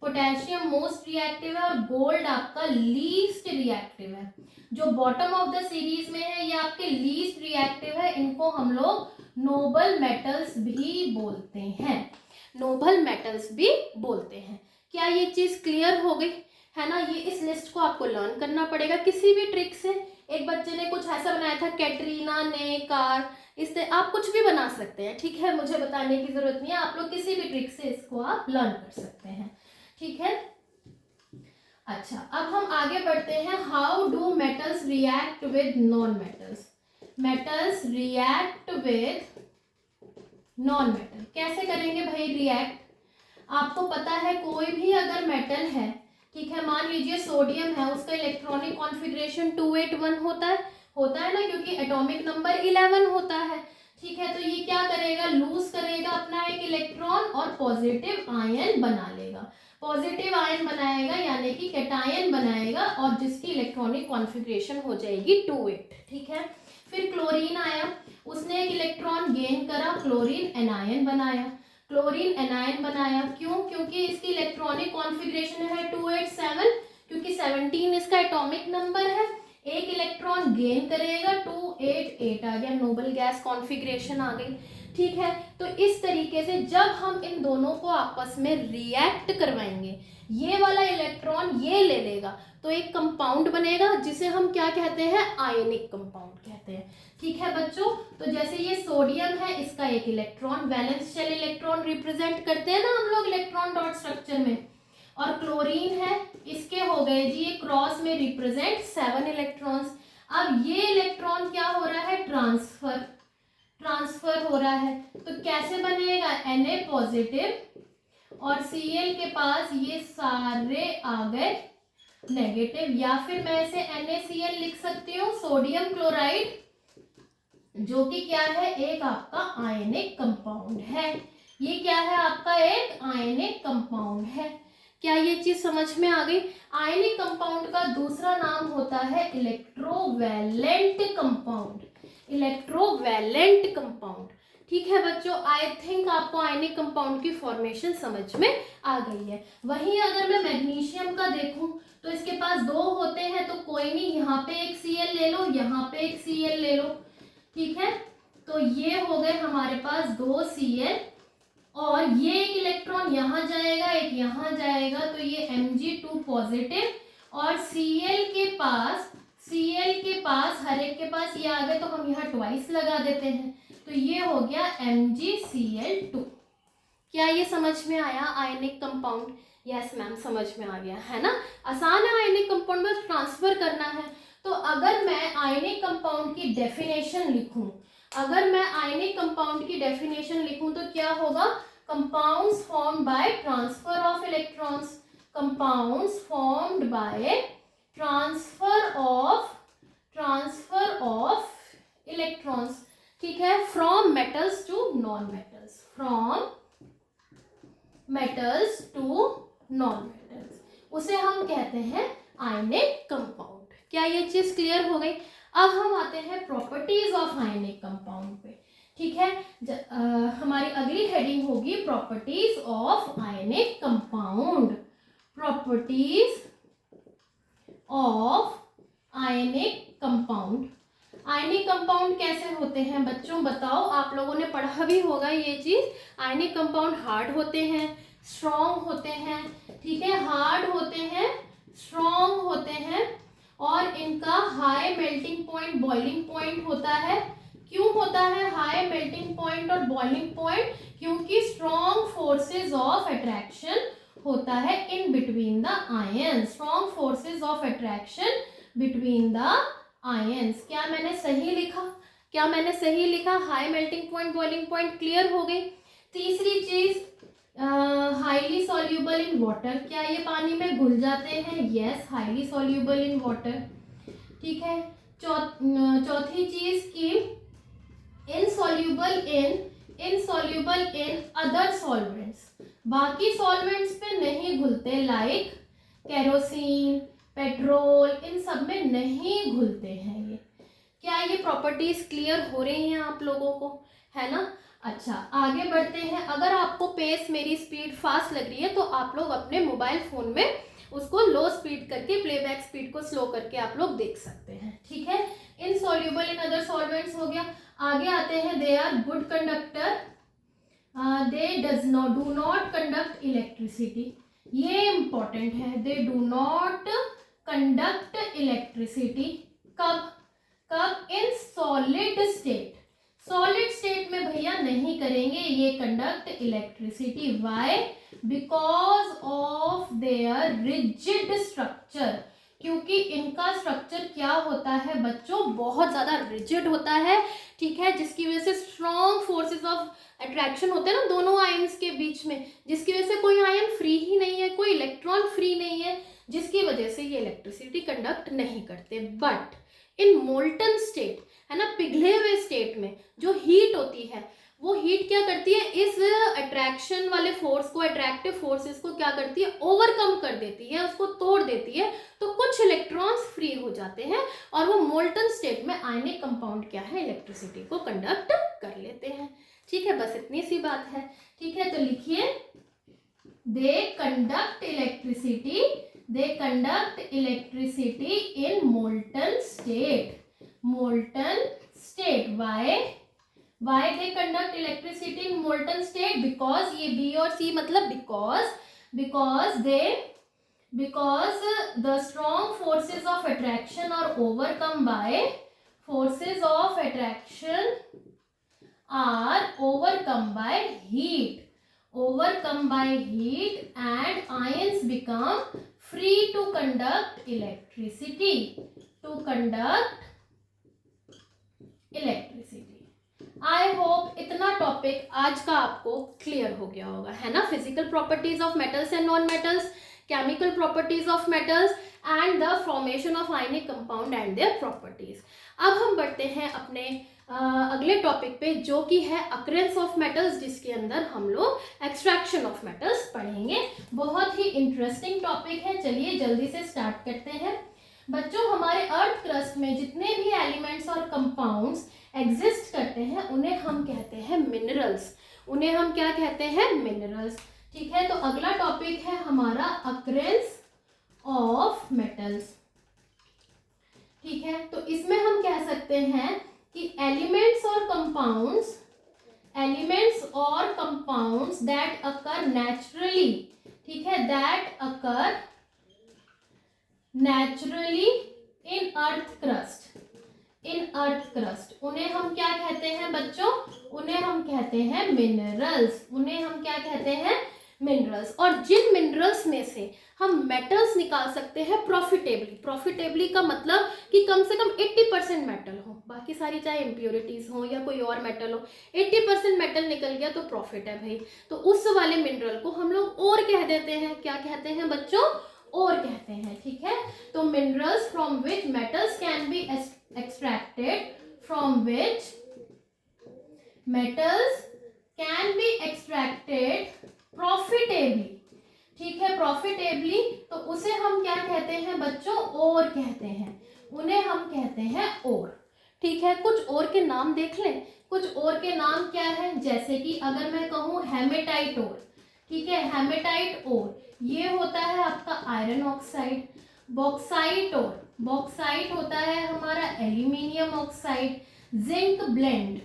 पोटेशियम मोस्ट रिएक्टिव है, और गोल्ड आपका लीस्ट रिएक्टिव है। जो बॉटम ऑफ द सीरीज में है ये आपके लीस्ट रिएक्टिव है। इनको हम लोग नोबल मेटल्स भी बोलते हैं, नोबल मेटल्स भी बोलते हैं। क्या ये चीज क्लियर हो गई है ना? ये इस लिस्ट को आपको लर्न करना पड़ेगा किसी भी ट्रिक से। एक बच्चे ने कुछ ऐसा बनाया था, कैटरीना ने कार, इससे आप कुछ भी बना सकते हैं। ठीक है, मुझे बताने की जरूरत नहीं है, आप लोग किसी भी ट्रिक से इसको आप लर्न कर सकते हैं। ठीक है, अच्छा अब हम आगे बढ़ते हैं। How do metals react with non metals? Metals react with non metal कैसे करेंगे भाई रिएक्ट? आपको पता है कोई भी अगर मेटल है, ठीक है, मान लीजिए सोडियम है, उसका इलेक्ट्रॉनिक कॉन्फ़िगरेशन 281 होता है ना, क्योंकि एटॉमिक नंबर 11 होता है। ठीक है, तो ये क्या करेगा, लूज करेगा अपना एक इलेक्ट्रॉन और पॉजिटिव आयन बना लेगा। पॉजिटिव आयन बनाएगा यानी कि कैटायन बनाएगा, और जिसकी इलेक्ट्रॉनिक कॉन्फ़िगरेशन हो जाएगी 28। ठीक है, फिर क्लोरीन आया, उसने एक इलेक्ट्रॉन गेन करा, क्लोरीन एनायन बनाया। क्लोरीन एनायन बनाया क्यों? क्योंकि इसकी इलेक्ट्रॉनिक कॉन्फ़िगरेशन है 287, क्योंकि 17 इसका एटॉमिक नंबर है। एक इलेक्ट्रॉन गेन करेगा, 288 आ गया, नोबल गैस कॉन्फ़िगरेशन आ गई। ठीक है, तो इस तरीके से जब हम इन दोनों को आपस में रिएक्ट करवाएंगे, ये वाला इलेक्ट्रॉन ये ले लेगा तो एक कंपाउंड बनेगा जिसे हम क्या कहते हैं, आयनिक कंपाउंड कहते हैं। ठीक है बच्चों, तो जैसे ये सोडियम है, इसका एक electron, valence shell electron represent करते हैं ना हम लोग इलेक्ट्रॉन डॉट स्ट्रक्चर में, और क्लोरीन है, इसके हो गए जी ये क्रॉस में रिप्रेजेंट 7 इलेक्ट्रॉन्स। अब ये इलेक्ट्रॉन क्या हो रहा है, ट्रांसफर हो रहा है, तो कैसे बनेगा, Na पॉजिटिव और Cl के पास ये सारे आ गए नेगेटिव, या फिर मैं इसे NaCl लिख सकती हूँ, सोडियम क्लोराइड, जो कि क्या है, एक आपका आयनिक कंपाउंड है। ये क्या है, आपका एक आयनिक कंपाउंड है। क्या ये चीज समझ में आ गई? आयनिक कंपाउंड का दूसरा नाम होता है इलेक्ट्रोवैलेंट कंपाउंड, इलेक्ट्रोवैलेंट कंपाउंड। ठीक है बच्चों, आई थिंक आपको आयनिक कंपाउंड की फॉर्मेशन समझ में आ गई है। वहीं अगर मैं मैग्नीशियम का देखूं तो इसके पास 2 होते हैं, तो कोई नहीं, यहाँ पे एक Cl ले लो, यहाँ पे एक Cl ले लो। ठीक है, तो ये हो गए हमारे पास 2 Cl, और ये एक इलेक्ट्रॉन यहाँ जाएगा, एक यहाँ जाएगा, तो ये Mg2 पॉजिटिव, और Cl के पास हर एक के पास ये आ गए, तो हम यहाँ ट्वाइस लगा देते हैं, तो ये हो गया MgCl2। क्या ये समझ में आया आयनिक कंपाउंड? यस मैम, समझ में आ गया है ना। आसान है आयनिक कंपाउंड में ट्रांसफर करना है। तो अगर मैं आयनिक कंपाउंड की डेफिनेशन लिखूं, अगर मैं आयनिक कंपाउंड की डेफिनेशन लिखूं तो क्या होगा, compounds formed by transfer of electrons, compounds formed by transfer of electrons. ठीक है, from metals to non metals, from metals to non metals, उसे हम कहते हैं आयनिक कंपाउंड। क्या ये चीज क्लियर हो गई? अब हम आते हैं प्रॉपर्टीज ऑफ आयनिक कंपाउंड पे। ठीक है, हमारी अगली हेडिंग होगी properties of ionic compound, properties of ionic compound. Ionic compound कैसे होते हैं बच्चों, बताओ, आप लोगों ने पढ़ा भी होगा ये चीज। आयनिक कंपाउंड हार्ड होते हैं, स्ट्रॉन्ग होते हैं। ठीक है, हार्ड होते हैं, स्ट्रॉन्ग होते हैं, और इनका high melting point, boiling point होता है। क्यों होता है हाई मेल्टिंग पॉइंट और बॉइलिंग पॉइंट? क्योंकि स्ट्रॉन्ग फोर्सेस ऑफ अट्रैक्शन होता है in between the ion, strong forces of attraction between the ions. क्या मैंने सही लिखा? High melting point, boiling point clear हो गई। तीसरी चीज, हाईली सॉल्यूबल इन वाटर, क्या ये पानी में घुल जाते हैं? Yes, highly soluble in water. ठीक है, चौथी चीज की इनसॉल्यूबल इन अदर सॉल्वेंट्स, बाकी सॉल्वेंट्स पे नहीं घुलते, लाइक केरोसिन, पेट्रोल, इन सब में नहीं घुलते हैं ये। क्या ये प्रॉपर्टीज क्लियर हो रही हैं आप लोगों को, है ना? अच्छा, आगे बढ़ते हैं। अगर आपको पेस, मेरी स्पीड फास्ट लग रही है तो आप लोग अपने मोबाइल फोन में उसको लो स्पीड करके, प्लेबैक स्पीड को स्लो करके आप लोग देख सकते हैं। ठीक है, इनसॉल्यूबल इन अदर सॉल्वेंट्स हो गया। आगे आते हैं, they are good conductor, they do not conduct electricity, ये इंपॉर्टेंट है, they do not conduct electricity. कब कब? In solid state, solid state में भैया नहीं करेंगे ये conduct electricity. Why? Because of their rigid structure, क्योंकि इनका स्ट्रक्चर क्या होता है बच्चों? बहुत ज्यादा रिजिड होता है। ठीक है, जिसकी वजह से स्ट्रॉन्ग फोर्सेस ऑफ अट्रैक्शन होते हैं ना दोनों आयंस के बीच में, जिसकी वजह से कोई आयन फ्री ही नहीं है, कोई इलेक्ट्रॉन फ्री नहीं है, जिसकी वजह से ये इलेक्ट्रिसिटी कंडक्ट नहीं करते। बट इन मोल्टन स्टेट, है ना, पिघले हुए स्टेट में जो हीट होती है, वो हीट क्या करती है? इस अट्रैक्शन वाले फोर्स को, अट्रैक्टिव फोर्सेस को क्या करती है? ओवरकम कर देती है, उसको तोड़ देती है, तो कुछ इलेक्ट्रॉन्स फ्री हो जाते हैं और वो मोल्टन स्टेट में आयनिक कंपाउंड क्या है? इलेक्ट्रिसिटी को कंडक्ट कर लेते हैं। ठीक है, बस इतनी सी बात है। ठीक है, तो लिखिए, they conduct electricity, they conduct electricity in molten state. Why they conduct electricity in molten state? Because ये B और C मतलब because the strong forces of attraction are overcome by heat and ions become free to conduct electricity. I hope इतना topic आज का आपको clear हो गया होगा, है ना? Physical properties of metals and non metals, chemical properties of metals and the formation of ionic compound and their properties. अब हम बढ़ते हैं अपने अगले टॉपिक पे, जो कि है अकरेंस ऑफ मेटल्स, जिसके अंदर हम लोग एक्सट्रैक्शन ऑफ मेटल्स पढ़ेंगे। बहुत ही इंटरेस्टिंग टॉपिक है। चलिए जल्दी से स्टार्ट करते हैं। बच्चों, हमारे अर्थ क्रस्ट में जितने भी एलिमेंट्स और कंपाउंड्स एग्जिस्ट करते हैं उन्हें हम कहते हैं मिनरल्स। उन्हें हम क्या कहते हैं? मिनरल्स। ठीक है, तो अगला टॉपिक है हमारा अकरेंस ऑफ मेटल्स। ठीक है, तो इसमें हम कह सकते हैं कि एलिमेंट्स और कंपाउंड्स दैट अकर नेचुरली, ठीक है, that occur naturally in earth crust, उन्हें हम क्या कहते हैं बच्चों? उन्हें हम कहते हैं मिनरल्स। उन्हें हम क्या कहते हैं? मिनरल्स। और जिन मिनरल्स में से हम मेटल्स निकाल सकते हैं प्रॉफिटेबली का मतलब कि कम से कम 80% मेटल हो, बाकी सारी चाहे इम्प्योरिटीज हो या कोई और मेटल हो, 80% मेटल निकल गया तो प्रॉफिट है भाई। तो उस वाले मिनरल को हम लोग और कह देते हैं। क्या कहते हैं बच्चों? और कहते हैं। ठीक है, तो minerals from which metals can be extracted, from which metals can be extracted profitably. ठीक है, प्रॉफिटेबली, तो उसे हम क्या कहते हैं बच्चों? और कहते हैं। उन्हें हम कहते हैं और। ठीक है, कुछ और के नाम देख लें। कुछ और के नाम क्या है? जैसे कि अगर मैं कहूँ हेमेटाइट ओर, ठीक है, हेमेटाइट ओर ये होता है आपका iron oxide. Bauxite ore, bauxite होता है हमारा एल्यूमिनियम ऑक्साइड। जिंक ब्लेंड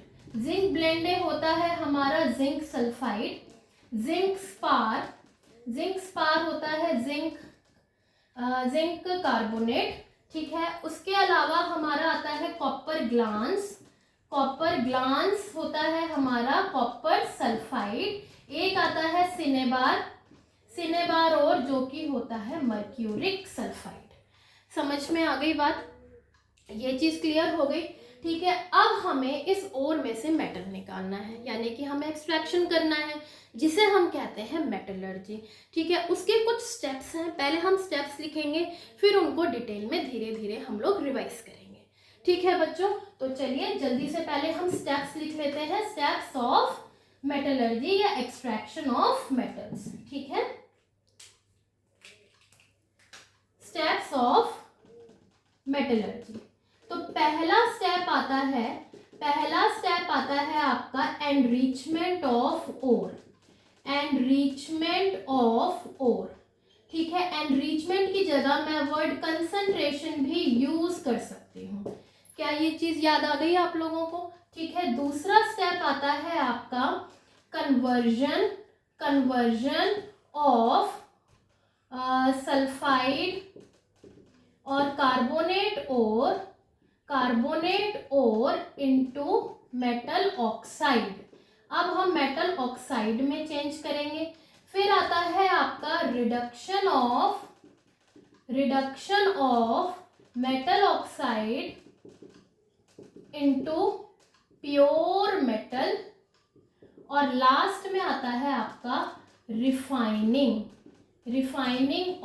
होता है हमारा जिंक सल्फाइड। जिंक स्पार होता है जिंक कार्बोनेट। ठीक है, उसके अलावा हमारा आता है कॉपर ग्लांस होता है हमारा कॉपर सल्फाइड। एक आता है सिनेबार और जो कि होता है मर्क्यूरिक सल्फाइड। समझ में आ गई बात? ये चीज क्लियर हो गई। ठीक है, अब हमें इस ओर में से मेटल निकालना है, यानी कि हमें एक्सट्रैक्शन करना है, जिसे हम कहते हैं मेटलर्जी। ठीक है, उसके कुछ स्टेप्स हैं, पहले हम स्टेप्स लिखेंगे, फिर उनको डिटेल में धीरे धीरे हम लोग रिवाइज करेंगे। ठीक है बच्चों, तो चलिए जल्दी से पहले हम स्टेप्स लिख लेते हैं, स्टेप्स ऑफ मेटलर्जी या एक्सट्रैक्शन ऑफ मेटल्स। ठीक है, स्टेप्स ऑफ मेटलर्जी। तो पहला स्टेप आता है आपका enrichment of ore, enrichment of ore. ठीक है, एनरिचमेंट की जगह मैं वर्ड कंसंट्रेशन भी यूज कर सकती हूँ। क्या ये चीज याद आ गई आप लोगों को? ठीक है, दूसरा स्टेप आता है आपका कन्वर्जन ऑफ सल्फाइड और carbonate ore into metal oxide. अब हम मेटल ऑक्साइड में चेंज करेंगे। फिर आता है आपका reduction of metal oxide into pure metal, और लास्ट में आता है आपका रिफाइनिंग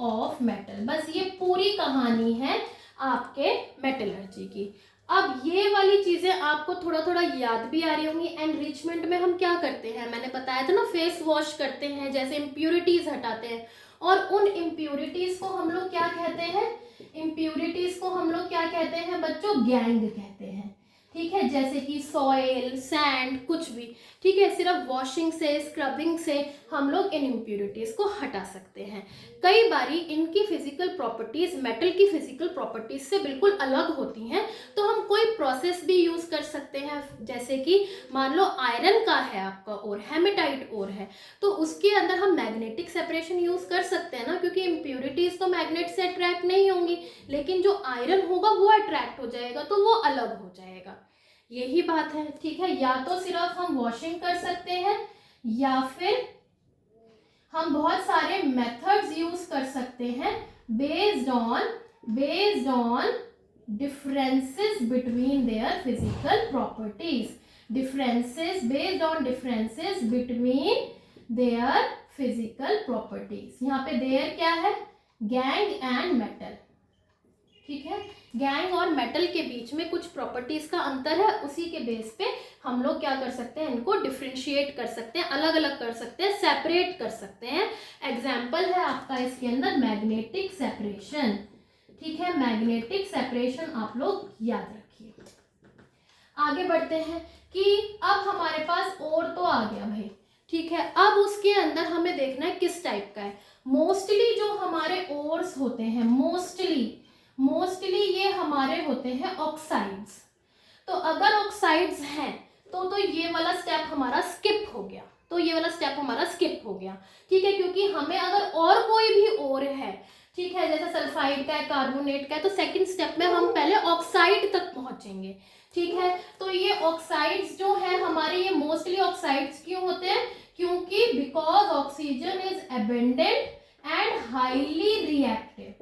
ऑफ मेटल। बस ये पूरी कहानी है आपके मेटलर्जी की। अब ये वाली चीजें आपको थोड़ा थोड़ा याद भी आ रही होंगी। एनरिचमेंट में हम क्या करते हैं, मैंने बताया था ना, फेस वॉश करते हैं, जैसे इम्प्यूरिटीज हटाते हैं, और उन इम्प्यूरिटीज को हम लोग क्या कहते हैं? इम्प्यूरिटीज को हम लोग क्या कहते हैं बच्चों? गैंग कहते हैं। ठीक है, जैसे कि सॉइल, सैंड, कुछ भी। ठीक है, सिर्फ वॉशिंग से, स्क्रबिंग से हम लोग इन इम्प्यूरिटीज को हटा सकते हैं। कई बारी इनकी फिजिकल प्रॉपर्टीज मेटल की फिजिकल प्रॉपर्टीज से बिल्कुल अलग होती हैं, तो हम कोई प्रोसेस भी यूज कर सकते हैं। जैसे कि मान लो आयरन का है आपका और हेमेटाइट ओर है, तो उसके अंदर हम मैग्नेटिक सेपरेशन यूज कर सकते हैं ना, क्योंकि इम्प्यूरिटीज तो मैग्नेट से अट्रैक्ट नहीं होंगी, लेकिन जो आयरन होगा वो अट्रैक्ट हो जाएगा, तो वो अलग हो जाएगा। यही बात है। ठीक है, या तो सिर्फ हम वॉशिंग कर सकते हैं, या फिर हम बहुत सारे मेथड्स यूज कर सकते हैं based on differences between their physical properties, based on differences between their physical properties. यहाँ पे देयर क्या है? Gang and metal. ठीक है, गैंग और मेटल के बीच में कुछ प्रॉपर्टीज का अंतर है, उसी के बेस पे हम लोग क्या कर सकते हैं, इनको डिफ्रेंशिएट कर सकते हैं, अलग अलग कर सकते हैं, सेपरेट कर सकते हैं। एग्जाम्पल है आपका इसके अंदर मैग्नेटिक सेपरेशन। ठीक है, मैग्नेटिक सेपरेशन आप लोग याद रखिए। आगे बढ़ते हैं कि अब हमारे पास ओर तो आ गया भाई। ठीक है, अब उसके अंदर हमें देखना है किस टाइप का है। मोस्टली जो हमारे ओर्स होते हैं, मोस्टली ये हमारे होते हैं ऑक्साइड्स। तो अगर ऑक्साइड्स हैं तो ये वाला स्टेप हमारा स्किप हो गया, ठीक है, क्योंकि हमें अगर और कोई भी ओर है, ठीक है, जैसे सल्फाइड का है, कार्बोनेट का है, तो सेकंड स्टेप में हम पहले ऑक्साइड तक पहुंचेंगे। ठीक है, तो ये ऑक्साइड्स जो है हमारे, ये मोस्टली ऑक्साइड्स क्यों होते हैं? क्योंकि because oxygen is abundant and highly reactive,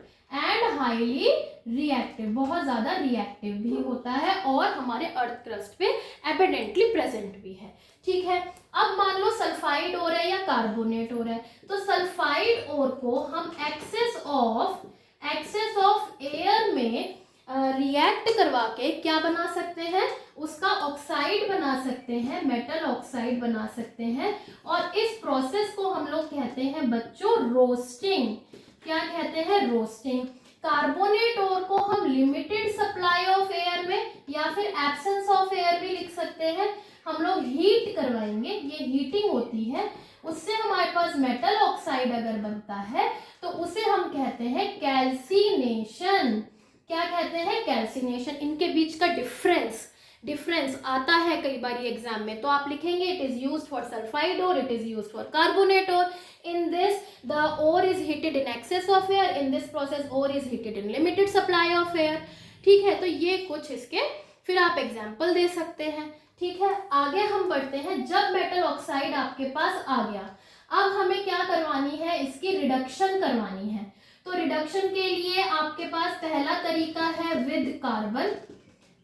बहुत ज्यादा रिएक्टिव भी होता है, और हमारे अर्थ क्रस्ट पे एबेडेंटली प्रेजेंट भी है। ठीक है, अब मान लो सल्फाइड ओर है या कार्बोनेट ओर है, तो सल्फाइड ओर को हम एक्सेस ऑफ एयर में रिएक्ट करवा के क्या बना सकते हैं? उसका ऑक्साइड बना सकते हैं, मेटल ऑक्साइड बना सकते हैं, और इस प्रोसेस को हम लोग कहते हैं बच्चों रोस्टिंग। क्या कहते हैं? रोस्टिंग। कार्बोनेट ओर को हम लिमिटेड सप्लाई ऑफ एयर में या फिर एब्सेंस ऑफ एयर भी लिख सकते हैं, हम लोग हीट करवाएंगे, ये हीटिंग होती है, उससे हमारे पास मेटल ऑक्साइड अगर बनता है तो उसे हम कहते हैं कैल्सिनेशन। क्या कहते हैं? कैल्सिनेशन। इनके बीच का डिफरेंस आता है कई बार एग्जाम में, तो आप लिखेंगे it is used for sulphide और it is used for carbonate और in this the ore is heated in excess of air, in this process ore is heated in limited supply of air। ठीक है, तो ये कुछ इसके फिर आप एग्जाम्पल दे सकते हैं। ठीक है, आगे हम बढ़ते हैं। जब मेटल ऑक्साइड आपके पास आ गया, अब हमें क्या करवानी है? इसकी रिडक्शन करवानी है। तो रिडक्शन के लिए आपके पास पहला तरीका है विद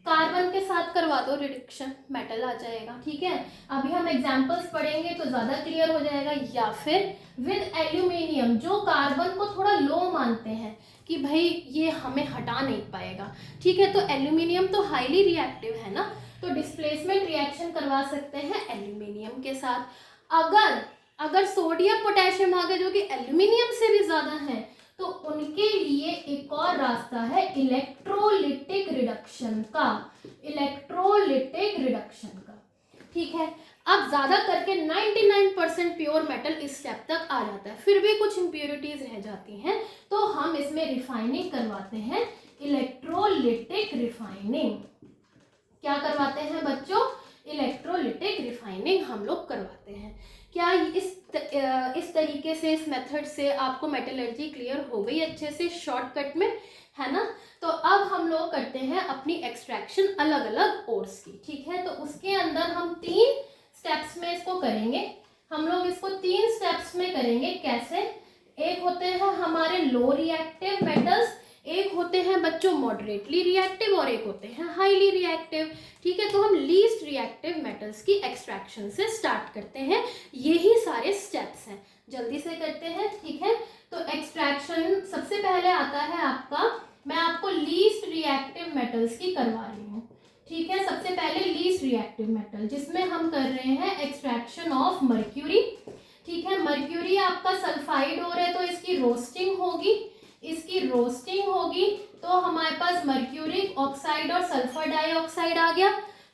कार्बन के साथ करवा दो रिडक्शन, मेटल आ जाएगा। ठीक है, अभी हम एग्जांपल्स पढ़ेंगे तो ज़्यादा क्लियर हो जाएगा। या फिर विद एल्यूमिनियम, जो कार्बन को थोड़ा लो मानते हैं कि भाई ये हमें हटा नहीं पाएगा। ठीक है, तो एल्यूमिनियम तो हाईली रिएक्टिव है ना, तो डिस्प्लेसमेंट रिएक्शन करवा सकते हैं एल्यूमिनियम के साथ। अगर सोडियम पोटेशियम आ गए जो कि एल्यूमिनियम से भी ज़्यादा है, तो उनके लिए एक और रास्ता है इलेक्ट्रोलिटिक रिडक्शन का, इलेक्ट्रोलिटिक रिडक्शन का। ठीक है, अब ज्यादा करके 99% प्योर मेटल इस स्टेप तक आ जाता है, फिर भी कुछ इम्प्योरिटीज रह जाती हैं, तो हम इसमें रिफाइनिंग करवाते हैं, इलेक्ट्रोलिटिक रिफाइनिंग। क्या करवाते हैं बच्चों? इलेक्ट्रोलिटिक रिफाइनिंग हम लोग करवाते हैं। क्या इस तरीके से, इस मेथड से आपको मेटलर्जी क्लियर हो गई अच्छे से, शॉर्टकट में, है ना? तो अब हम लोग करते हैं अपनी एक्सट्रैक्शन अलग अलग ओर्स की। ठीक है, तो उसके अंदर हम 3 स्टेप्स में इसको करेंगे। हम लोग इसको 3 स्टेप्स में करेंगे। कैसे? एक होते हैं हमारे लो रिएक्टिव मेटल्स, एक होते हैं बच्चों मॉडरेटली रिएक्टिव, और एक होते हैं हाईली रिएक्टिव। ठीक है, तो हम लीस्ट रिएक्टिव मेटल्स की एक्सट्रैक्शन से स्टार्ट करते हैं। यही सारे स्टेप्स हैं, जल्दी से करते हैं। ठीक है, तो एक्सट्रैक्शन सबसे पहले आता है आपका, मैं आपको लीस्ट रिएक्टिव मेटल्स की करवा रही हूँ। ठीक है, सबसे पहले लीस्ट रिएक्टिव मेटल, जिसमें हम कर रहे हैं एक्सट्रैक्शन ऑफ मर्क्यूरी। ठीक है, मर्क्यूरी आपका सल्फाइड हो रहा है, तो इसकी रोस्टिंग होगी, इसकी रोस्टिंग होगी, तो हमारे पास मर्क्यूरिक ऑक्साइड और सल्फर डाइऑक्साइड आ गया।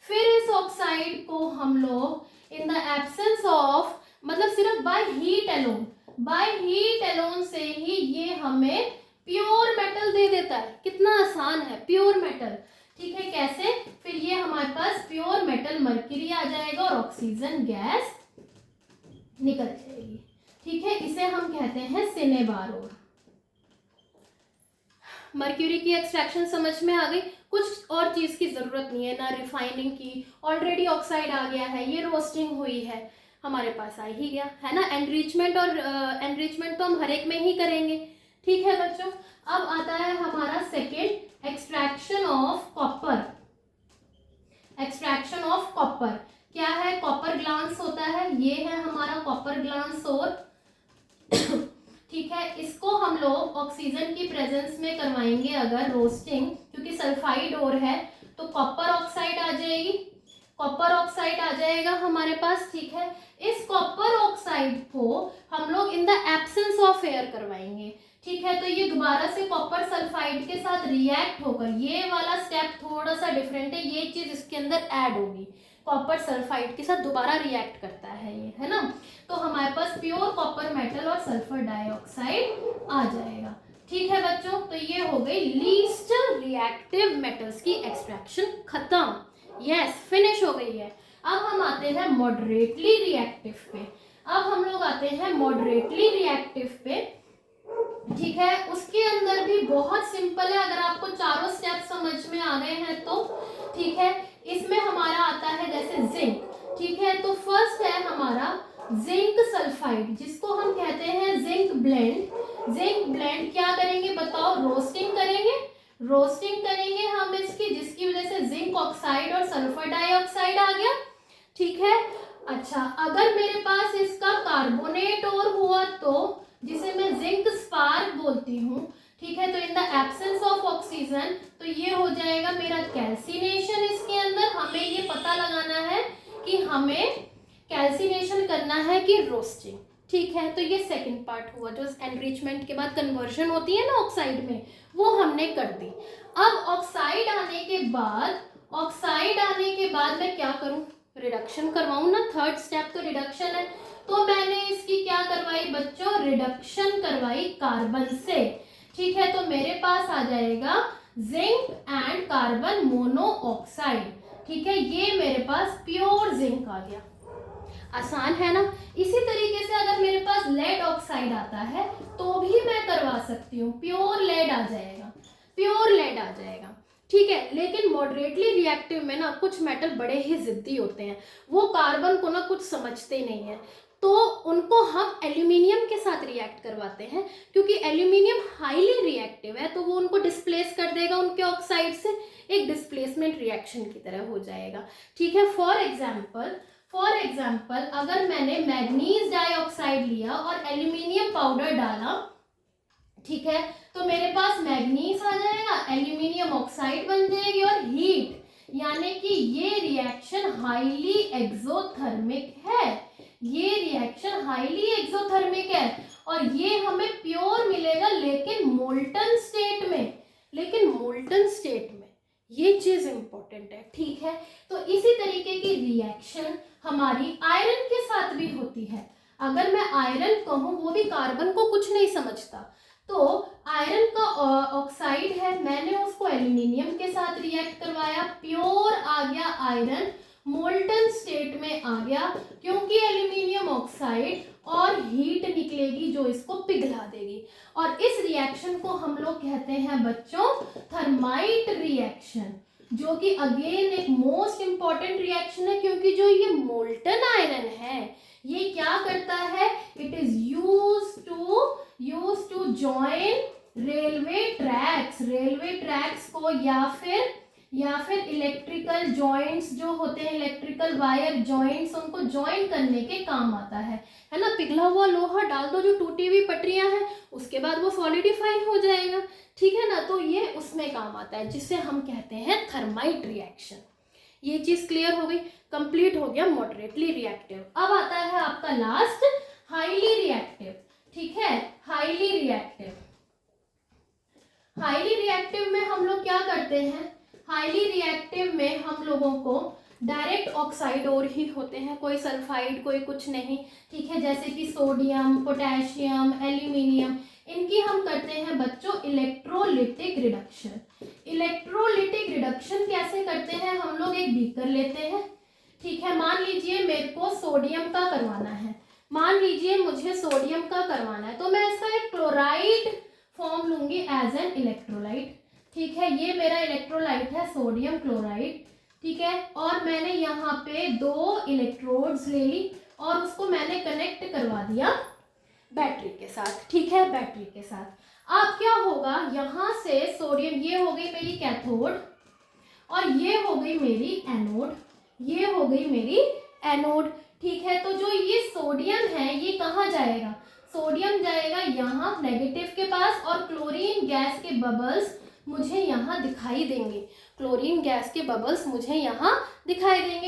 फिर इस ऑक्साइड को हम लोग इन द एब्सेंस ऑफ, मतलब सिर्फ by heat alone, by heat alone से ही ये हमें प्योर मेटल दे देता है। कितना आसान है, प्योर मेटल। ठीक है, कैसे? फिर ये हमारे पास प्योर मेटल मर्क्यूरी आ जाएगा और ऑक्सीजन गैस निकल जाएगी। ठीक है, इसे हम कहते हैं सिनेबारोर। मर्क्यूरी की एक्सट्रैक्शन समझ में आ गई, कुछ और चीज की जरूरत नहीं है, ना रिफाइनिंग की, ऑलरेडी ऑक्साइड आ गया है, ये रोस्टिंग हुई है, हमारे पास आ ही गया है ना। एनरिचमेंट और एनरिचमेंट तो हम हर एक में ही करेंगे। ठीक है बच्चों, अब आता है हमारा second, extraction of copper. Extraction of copper क्या है? कॉपर ग्लांस होता है, ये है हमारा कॉपर ग्लांस और ठीक है, इसको हम लोग ऑक्सीजन की प्रेजेंस में करवाएंगे अगर रोस्टिंग, क्योंकि सल्फाइड और है तो कॉपर ऑक्साइड आ जाएगी, कॉपर ऑक्साइड आ जाएगा हमारे पास। ठीक है, इस कॉपर ऑक्साइड को हम लोग in the absence of air करवाएंगे। ठीक है, तो ये दोबारा से कॉपर सल्फाइड के साथ रिएक्ट होकर, ये वाला स्टेप थोड़ा सा डिफरेंट है, ये चीज इसके अंदर ऐड होगी, कॉपर सल्फाइड के साथ दोबारा रिएक्ट करता है ये, है ना। तो हमारे पास प्योर कॉपर मेटल और सल्फर डाइऑक्साइड आ जाएगा। ठीक है बच्चों, तो ये हो गई लीस्ट रिएक्टिव मेटल्स की एक्सट्रैक्शन खत्म। यस, फिनिश हो गई है। अब हम आते हैं मॉडरेटली रिएक्टिव पे। अब हम लोग आते हैं मॉडरेटली रिएक्टिव पे। ठीक है, उसके अंदर भी बहुत सिंपल है, अगर आपको चारों स्टेप समझ में आ गए हैं तो। ठीक है, इसमें हमारा आता है जैसे जिंक। ठीक है, तो फर्स्ट है हमारा जिंक सल्फाइड, जिसको हम कहते हैं जिंक ब्लेंड। जिंक ब्लेंड क्या करेंगे बताओ? रोस्टिंग करेंगे, रोस्टिंग करेंगे हम इसकी, जिसकी वजह से जिंक ऑक्साइड और सल्फर डाइऑक्साइड आ गया। ठीक है, अच्छा, अगर मेरे पास इसका कार्बोनेट और हुआ तो, जिसे मैं जिंक स्पार्क बोलती हूँ। ठीक है, तो in the absence of oxygen, तो ये हो जाएगा मेरा कैल्सिनेशन। इसके अंदर हमें ये पता लगाना है कि हमें कैल्सिनेशन करना है कि रोस्टिंग। ठीक है, तो ये सेकंड पार्ट हुआ, जो एनरिचमेंट के बाद कन्वर्जन होती है ना ऑक्साइड में, वो हमने कर दी। अब ऑक्साइड आने के बाद, ऑक्साइड आने के बाद मैं क्या करूं? रिडक्शन करवाऊं ना, थर्ड स्टेप तो रिडक्शन है। तो मैंने इसकी क्या करवाई बच्चों? रिडक्शन करवाई कार्बन से। ठीक है, तो मेरे पास आ जाएगा जिंक एंड कार्बन मोनोऑक्साइड। ठीक है, ये मेरे पास प्योर जिंक आ गया। आसान है ना। इसी तरीके से अगर मेरे पास लेड ऑक्साइड आता है तो भी मैं करवा सकती हूँ, प्योर लेड आ जाएगा, प्योर लेड आ जाएगा। ठीक है, लेकिन मॉडरेटली रिएक्टिव में ना कुछ मेटल बड़े ही जिद्दी होते हैं, वो कार्बन को ना कुछ समझते नहीं है, तो उनको हम एल्यूमिनियम के साथ रिएक्ट करवाते हैं, क्योंकि एल्यूमिनियम हाईली रिएक्टिव है, तो वो उनको डिस्प्लेस कर देगा उनके ऑक्साइड से, एक डिस्प्लेसमेंट रिएक्शन की तरह हो जाएगा। ठीक है, फॉर एग्जाम्पल अगर मैंने मैग्नीज डाइऑक्साइड लिया और एल्यूमिनियम पाउडर डाला, ठीक है, तो मेरे पास मैग्नीज आ जाएगा, एल्यूमिनियम ऑक्साइड बन जाएगी और हीट, यानी कि ये रिएक्शन हाईली एक्सोथर्मिक है, ये रिएक्शन हाईली एक्सोथर्मिक है और ये हमें प्योर मिलेगा, लेकिन मोल्टन स्टेट में, ये चीज इंपॉर्टेंट है। ठीक है, तो इसी तरीके की रिएक्शन हमारी आयरन के साथ भी होती है। अगर मैं आयरन कहूँ, वो भी कार्बन को कुछ नहीं समझता, तो आयरन का ऑक्साइड है, मैंने उसको एल्यूमिनियम के साथ रिएक्ट करवाया, प्योर आ गया आयरन, मोल्टन स्टेट में आ गया, क्योंकि एल्यूमिनियम ऑक्साइड और हीट निकलेगी जो इसको पिघला देगी। और इस रिएक्शन को हम लोग कहते हैं बच्चों थर्माइट रिएक्शन, जो कि अगेन एक मोस्ट इंपॉर्टेंट रिएक्शन है, क्योंकि जो ये मोल्टन आयरन है ये क्या करता है, it is used to join railway tracks को, या फिर इलेक्ट्रिकल जॉइंट्स जो होते हैं, इलेक्ट्रिकल वायर जॉइंट्स, उनको जॉइन करने के काम आता है ना। पिघला हुआ लोहा डाल दो जो टूटी हुई पटरियां हैं, उसके बाद वो सॉलिडिफाई हो जाएगा। ठीक है ना, तो ये उसमें काम आता है, जिसे हम कहते हैं थर्माइट रिएक्शन। ये चीज क्लियर हो गई, कंप्लीट हो गया मॉडरेटली रिएक्टिव। अब आता है आपका लास्ट हाईली रिएक्टिव। ठीक है, हाईली रिएक्टिव में हम लोग क्या करते हैं, हाईली रिएक्टिव में हम लोगों को डायरेक्ट ऑक्साइड और ही होते हैं, कोई सल्फाइड कोई कुछ नहीं। ठीक है, जैसे कि सोडियम, पोटेशियम, एल्यूमिनियम, इनकी हम करते हैं बच्चों इलेक्ट्रोलिटिक रिडक्शन। इलेक्ट्रोलिटिक रिडक्शन कैसे करते हैं, हम लोग एक बीकर लेते हैं। ठीक है, मान लीजिए मेरे को सोडियम का करवाना है, मुझे सोडियम का करवाना है, तो मैं इसका एक क्लोराइड फॉर्म लूंगी एज एन इलेक्ट्रोलाइट। ठीक है, ये मेरा इलेक्ट्रोलाइट है सोडियम क्लोराइड। ठीक है, और मैंने यहाँ पे 2 इलेक्ट्रोड्स ले ली और उसको मैंने कनेक्ट करवा दिया बैटरी के साथ। ठीक है, बैटरी के साथ अब क्या होगा, यहाँ से सोडियम, ये हो गई मेरी कैथोड और ये हो गई मेरी एनोड, ठीक है, तो जो ये सोडियम है ये कहाँ जाएगा, सोडियम जाएगा यहाँ नेगेटिव के पास, और क्लोरीन गैस के बबल्स मुझे यहाँ दिखाई देंगे,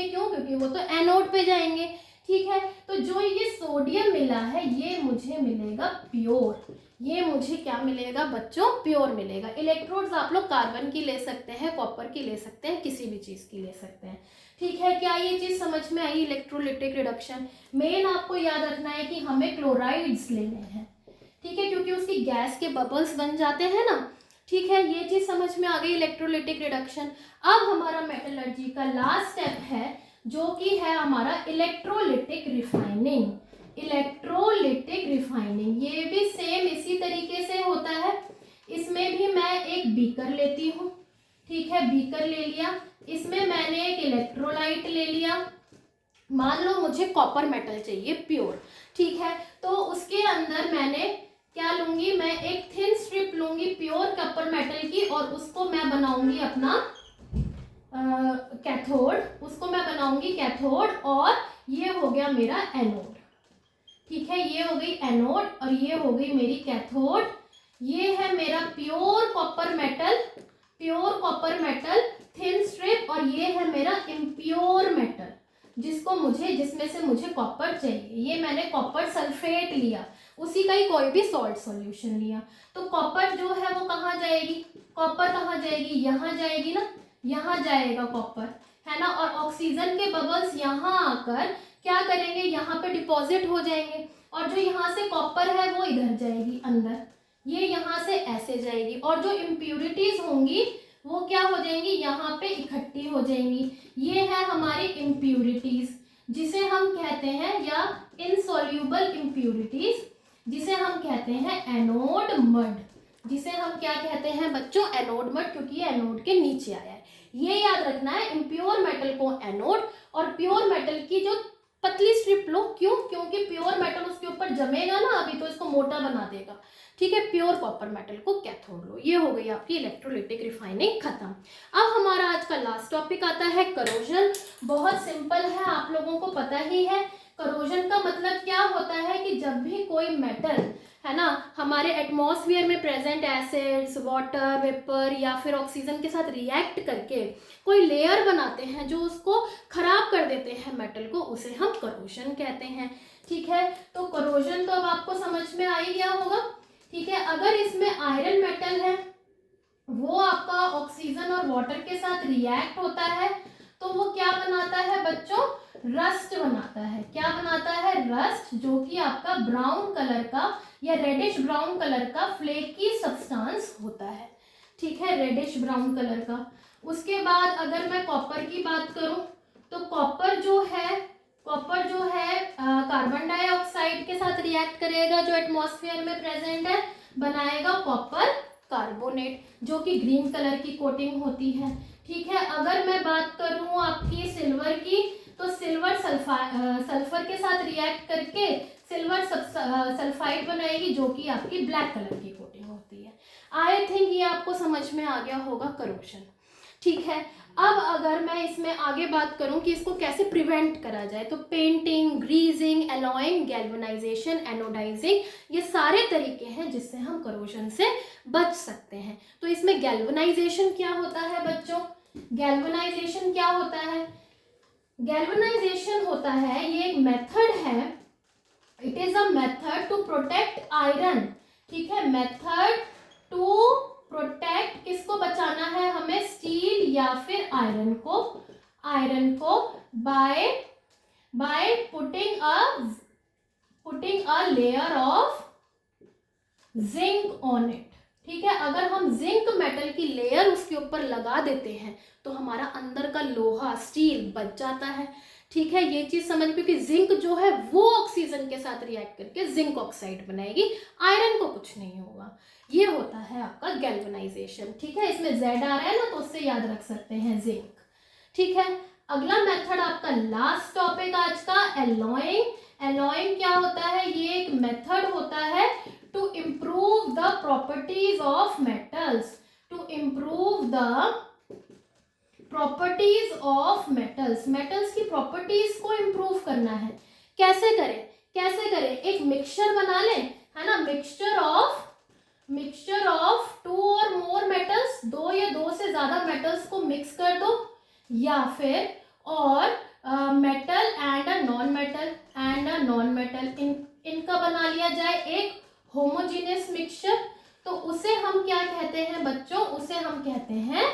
क्यों, क्योंकि वो तो एनोड पे जाएंगे। ठीक है, तो जो ये सोडियम मिला है ये मुझे मिलेगा प्योर, ये मुझे क्या मिलेगा बच्चों, प्योर मिलेगा। इलेक्ट्रोड्स आप लोग कार्बन की ले सकते हैं, कॉपर की ले सकते हैं, किसी भी चीज़ की ले सकते हैं। ठीक है, क्या ये चीज़ समझ में आई, इलेक्ट्रोलिटिक रिडक्शन। मेन आपको याद रखना है कि हमें क्लोराइड्स लेने हैं, ठीक है, क्योंकि उसकी गैस के बबल्स बन जाते हैं ना। ठीक है, ये चीज़ समझ में आ गई, इलेक्ट्रोलिटिक रिडक्शन। अब हमारा मेटलर्जी का लास्ट स्टेप है, जो कि है हमारा इलेक्ट्रोलिटिक रिफाइनिंग। ये भी सेम इसी तरीके से होता है। इसमें भी मैं एक बीकर लेती हूँ। ठीक है, बीकर ले लिया, इसमें मैंने एक इलेक्ट्रोलाइट ले लिया, मान लो मुझे कॉपर मेटल चाहिए प्योर। ठीक है, तो उसके अंदर मैंने क्या लूंगी, मैं एक थिन स्ट्रिप लूंगी प्योर कॉपर मेटल की, और उसको मैं बनाऊंगी अपना कैथोड, और ये हो गया मेरा एनोड। ठीक है, ये हो गई एनोड और ये हो गई मेरी कैथोड। ये है मेरा pure copper metal thin strip, और ये है मेरा इम्प्योर मेटल जिसमें से मुझे कॉपर चाहिए। ये मैंने कॉपर सल्फेट लिया, उसी का ही कोई भी सॉल्ट सॉल्यूशन लिया। तो कॉपर जो है वो कहाँ जाएगी, यहाँ जाएगी ना, यहाँ जाएगा कॉपर, है ना। और ऑक्सीजन के बबल्स यहाँ आकर क्या करेंगे, यहाँ पे डिपॉजिट हो जाएंगे, और जो यहाँ से कॉपर है वो इधर जाएगी अंदर, ये यहाँ से ऐसे जाएगी, और जो इम्प्यूरिटीज होंगी वो क्या हो जाएंगी, यहाँ पे इकट्ठी हो जाएंगी। ये है हमारी इम्प्यूरिटीज, जिसे हम कहते हैं, या इनसॉल्यूबल इम्प्यूरिटीज, जिसे हम कहते हैं एनोड मड। जिसे हम क्या कहते हैं बच्चों, एनोड मड, क्योंकि ये एनोड के नीचे आया है। ये याद रखना है, इम्प्योर मेटल को एनोड और प्योर मेटल की जो पतली स्ट्रिप लो। क्यों? क्योंकि प्योर मेटल उसके ऊपर जमेगा ना अभी, तो इसको मोटा बना देगा। ठीक है, प्योर कॉपर मेटल को कैथोड लो। ये हो गई आपकी इलेक्ट्रोलिटिक रिफाइनिंग खत्म। अब हमारा आज का लास्ट टॉपिक आता है करोजन। बहुत सिंपल है, आप लोगों को पता ही है। करोजन का मतलब क्या होता है कि जब भी कोई मेटल है ना हमारे एटमॉस्फेयर में प्रेजेंट एसिड्स, वाटर वेपर या फिर ऑक्सीजन के साथ रिएक्ट करके कोई लेयर बनाते हैं जो उसको खराब कर देते हैं मेटल को, उसे हम करोजन कहते हैं। ठीक है, तो करोजन तो अब आपको समझ में आ ही गया होगा। ठीक है, अगर इसमें आयरन मेटल है, वो आपका ऑक्सीजन और वाटर के साथ रिएक्ट होता है, तो वो क्या बनाता है बच्चों? रस्ट बनाता है। क्या बनाता है? रस्ट, जो कि आपका ब्राउन कलर का या रेडिश ब्राउन कलर का फ्लेकी सब्सटेंस होता है। ठीक है, रेडिश ब्राउन कलर का। उसके बाद अगर मैं कॉपर की बात करूं, तो कॉपर जो है कार्बन डाइऑक्साइड के साथ रिएक्ट करेगा जो एटमॉस्फेयर में प्रेजेंट है, बनाएगा कॉपर कार्बोनेट, जो कि ग्रीन कलर की कोटिंग होती है। ठीक है, अगर मैं बात करूं आपकी सिल्वर की, तो सिल्वर सल्फर के साथ रिएक्ट करके सिल्वर सल्फाइड बनाएगी, जो कि आपकी ब्लैक कलर की कोटिंग होती है। आई थिंक ये आपको समझ में आ गया होगा करोजन। ठीक है, अब अगर मैं इसमें आगे बात करूं कि इसको कैसे प्रिवेंट करा जाए, तो painting, greasing, alloying, galvanisation, anodising, ये सारे तरीके हैं जिससे हम करोजन से बच सकते हैं। तो इसमें गैल्वेनाइजेशन क्या होता है बच्चों? गैल्वेनाइजेशन क्या होता है? गैल्वेनाइजेशन होता है, ये एक मेथड है, it is a method to protect iron. ठीक है, मेथड टू प्रोटेक्ट, किसको बचाना है हमें? स्टील या फिर आयरन को by putting a layer of zinc on it. ठीक है, अगर हम जिंक मेटल की लेयर उसके ऊपर लगा देते हैं तो हमारा अंदर का लोहा, स्टील बच जाता है। ठीक है, ये चीज समझ, क्योंकि जिंक जो है वो ऑक्सीजन के साथ रिएक्ट करके जिंक ऑक्साइड बनाएगी, आयरन को कुछ नहीं होगा। ये होता है आपका गैल्वेनाइजेशन। ठीक है, इसमें जेड आ रहा है ना, तो उससे याद रख सकते हैं जिंक। ठीक है, अगला मेथड आपका लास्ट टॉपिक आज का, एलॉइंग। एलॉइंग क्या होता है? ये एक मेथड होता है to improve the properties of metals, to improve the properties of metals. Metals की प्रॉपर्टीज को इम्प्रूव करना है। कैसे करें? एक मिक्सचर बना लें, है ना, मिक्सचर ऑफ 2 और मोर मेटल्स, 2 या 2 से ज्यादा मेटल्स को मिक्स कर दो, या फिर और metal and a non metal, इनका बना लिया जाए एक होमोजेनियस मिक्सचर। तो उसे हम क्या कहते हैं बच्चों? उसे हम कहते हैं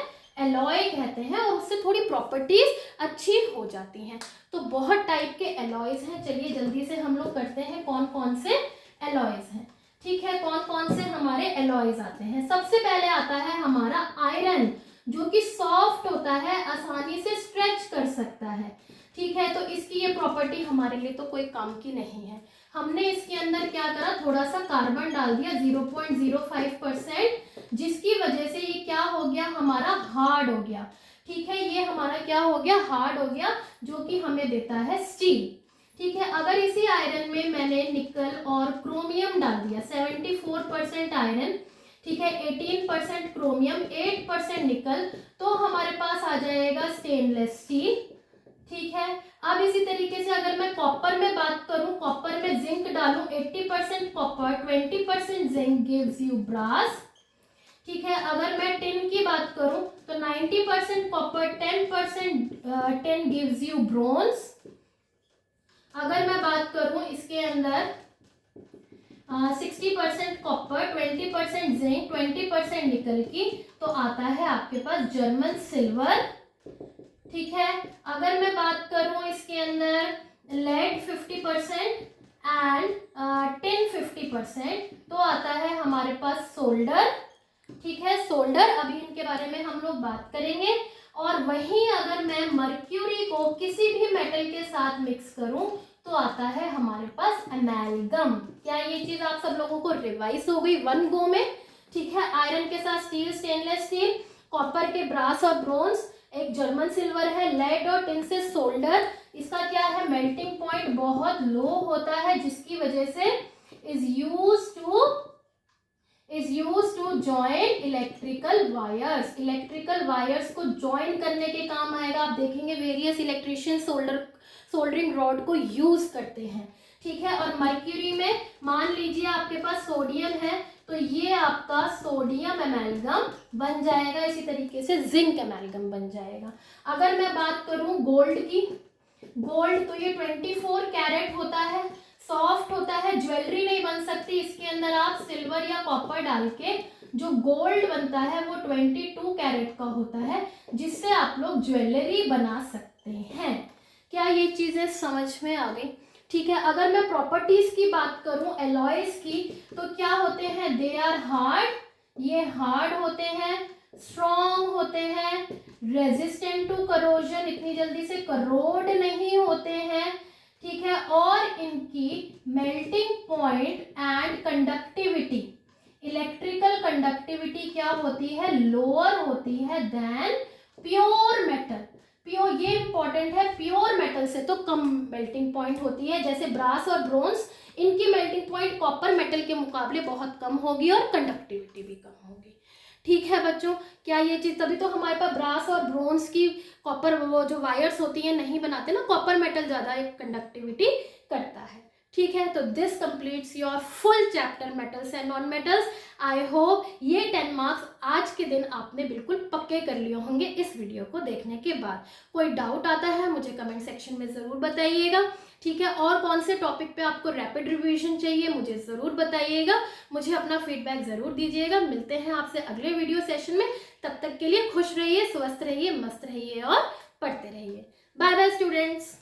एलॉय कहते हैं, और उससे थोड़ी प्रॉपर्टीज अच्छी हो जाती हैं। तो बहुत टाइप के एलॉयज हैं। चलिए जल्दी से हम लोग करते हैं कौन कौन से एलॉयज हैं। ठीक है, कौन कौन से हमारे एलॉयज आते हैं? सबसे पहले आता है हमारा आयरन, जो कि सॉफ्ट होता है, आसानी से स्ट्रेच कर सकता है। ठीक है, तो इसकी ये प्रॉपर्टी हमारे लिए तो कोई काम की नहीं है। हमने इसके अंदर क्या करा, थोड़ा सा कार्बन डाल दिया 0.05%, जिसकी वजह से ये क्या हो गया, हमारा हार्ड हो गया। ठीक है, ये हमारा क्या हो गया, हार्ड हो गया, जो कि हमें देता है स्टील। ठीक है, अगर इसी आयरन में मैंने निकल और क्रोमियम डाल दिया, 74% आयरन, ठीक है, 18% क्रोमियम, 8% निकल, तो हमारे पास आ जाएगा स्टेनलेस स्टील। ठीक है, अब इसी तरीके से अगर मैं कॉपर में बात करूं, कॉपर में जिंक डालूं, 80% copper, 20% zinc gives you brass. ठीक है, अगर मैं टिन की बात करूं तो 90% copper, 10% tin gives you bronze. अगर मैं बात करूं इसके अंदर 60% कॉपर, 20% जिंक, 20% निकल की, तो आता है आपके पास जर्मन सिल्वर। ठीक है, अगर मैं बात करूं इसके अंदर लेड 50% एंड टिन 50%, तो आता है हमारे पास सोल्डर। ठीक है, सोल्डर, अभी इनके बारे में हम लोग बात करेंगे। और वहीं अगर मैं मर्क्यूरी को किसी भी मेटल के साथ मिक्स करूं तो आता है हमारे पास एमेल्गम। क्या ये चीज आप सब लोगों को रिवाइज हो गई 1 गो में? ठीक है, आयरन के साथ स्टील, स्टेनलेस स्टील, कॉपर के ब्रास और ब्रोंज, एक जर्मन सिल्वर है, लेड और टिन से सोल्डर, इसका क्या है, मेल्टिंग पॉइंट बहुत लो होता है, जिसकी वजह से is use to join electrical wires. Electrical wires को ज्वाइन करने के काम आएगा। आप देखेंगे वेरियस इलेक्ट्रिशियन सोल्डरिंग रॉड को यूज करते हैं, ठीक है। और मर्क्यूरी में मान लीजिए आपके पास सोडियम है, तो ये आपका सोडियम एमेल्गम बन जाएगा। इसी तरीके से जिंक एमेल्गम बन जाएगा। अगर मैं बात करूं गोल्ड की, गोल्ड तो ये 24 कैरेट होता है, सॉफ्ट होता है, ज्वेलरी नहीं बन सकती। इसके अंदर आप सिल्वर या कॉपर डाल के जो गोल्ड बनता है वो 22 कैरेट का होता है, जिससे आप लोग ज्वेलरी बना सकते हैं। क्या ये चीजें समझ में आ गई? ठीक है। अगर मैं प्रॉपर्टीज की बात करूं एलॉयज की, तो क्या होते हैं, दे आर हार्ड, ये हार्ड होते हैं, स्ट्रॉन्ग होते हैं, रेजिस्टेंट टू करोजन, इतनी जल्दी से करोड नहीं होते हैं, ठीक है। और इनकी melting point and conductivity, electrical conductivity क्या होती है, लोअर होती है देन प्योर मेटल। प्योर, ये इंपॉर्टेंट है, प्योर मेटल से तो कम मेल्टिंग पॉइंट होती है। जैसे ब्रास और ब्रोंज, इनकी मेल्टिंग पॉइंट कॉपर मेटल के मुकाबले बहुत कम होगी और कंडक्टिविटी भी कम होगी, ठीक है बच्चों। क्या ये चीज, तभी तो हमारे पास ब्रास और ब्रोंज की कॉपर वो जो वायर्स होती हैं नहीं बनाते ना, कॉपर मेटल ज्यादा एक कंडक्टिविटी करता है, ठीक है। तो this completes your full chapter metals and non metals. I hope ये 10 मार्क्स आज के दिन आपने बिल्कुल पक्के कर लिए होंगे इस वीडियो को देखने के बाद। कोई डाउट आता है मुझे कमेंट सेक्शन में ज़रूर बताइएगा, ठीक है। और कौन से टॉपिक पे आपको रैपिड रिवीजन चाहिए मुझे ज़रूर बताइएगा, मुझे अपना फीडबैक ज़रूर दीजिएगा। मिलते हैं आपसे अगले वीडियो सेशन में, तब तक के लिए खुश रहिए, स्वस्थ रहिए, मस्त रहिए और पढ़ते रहिए। Bye bye students.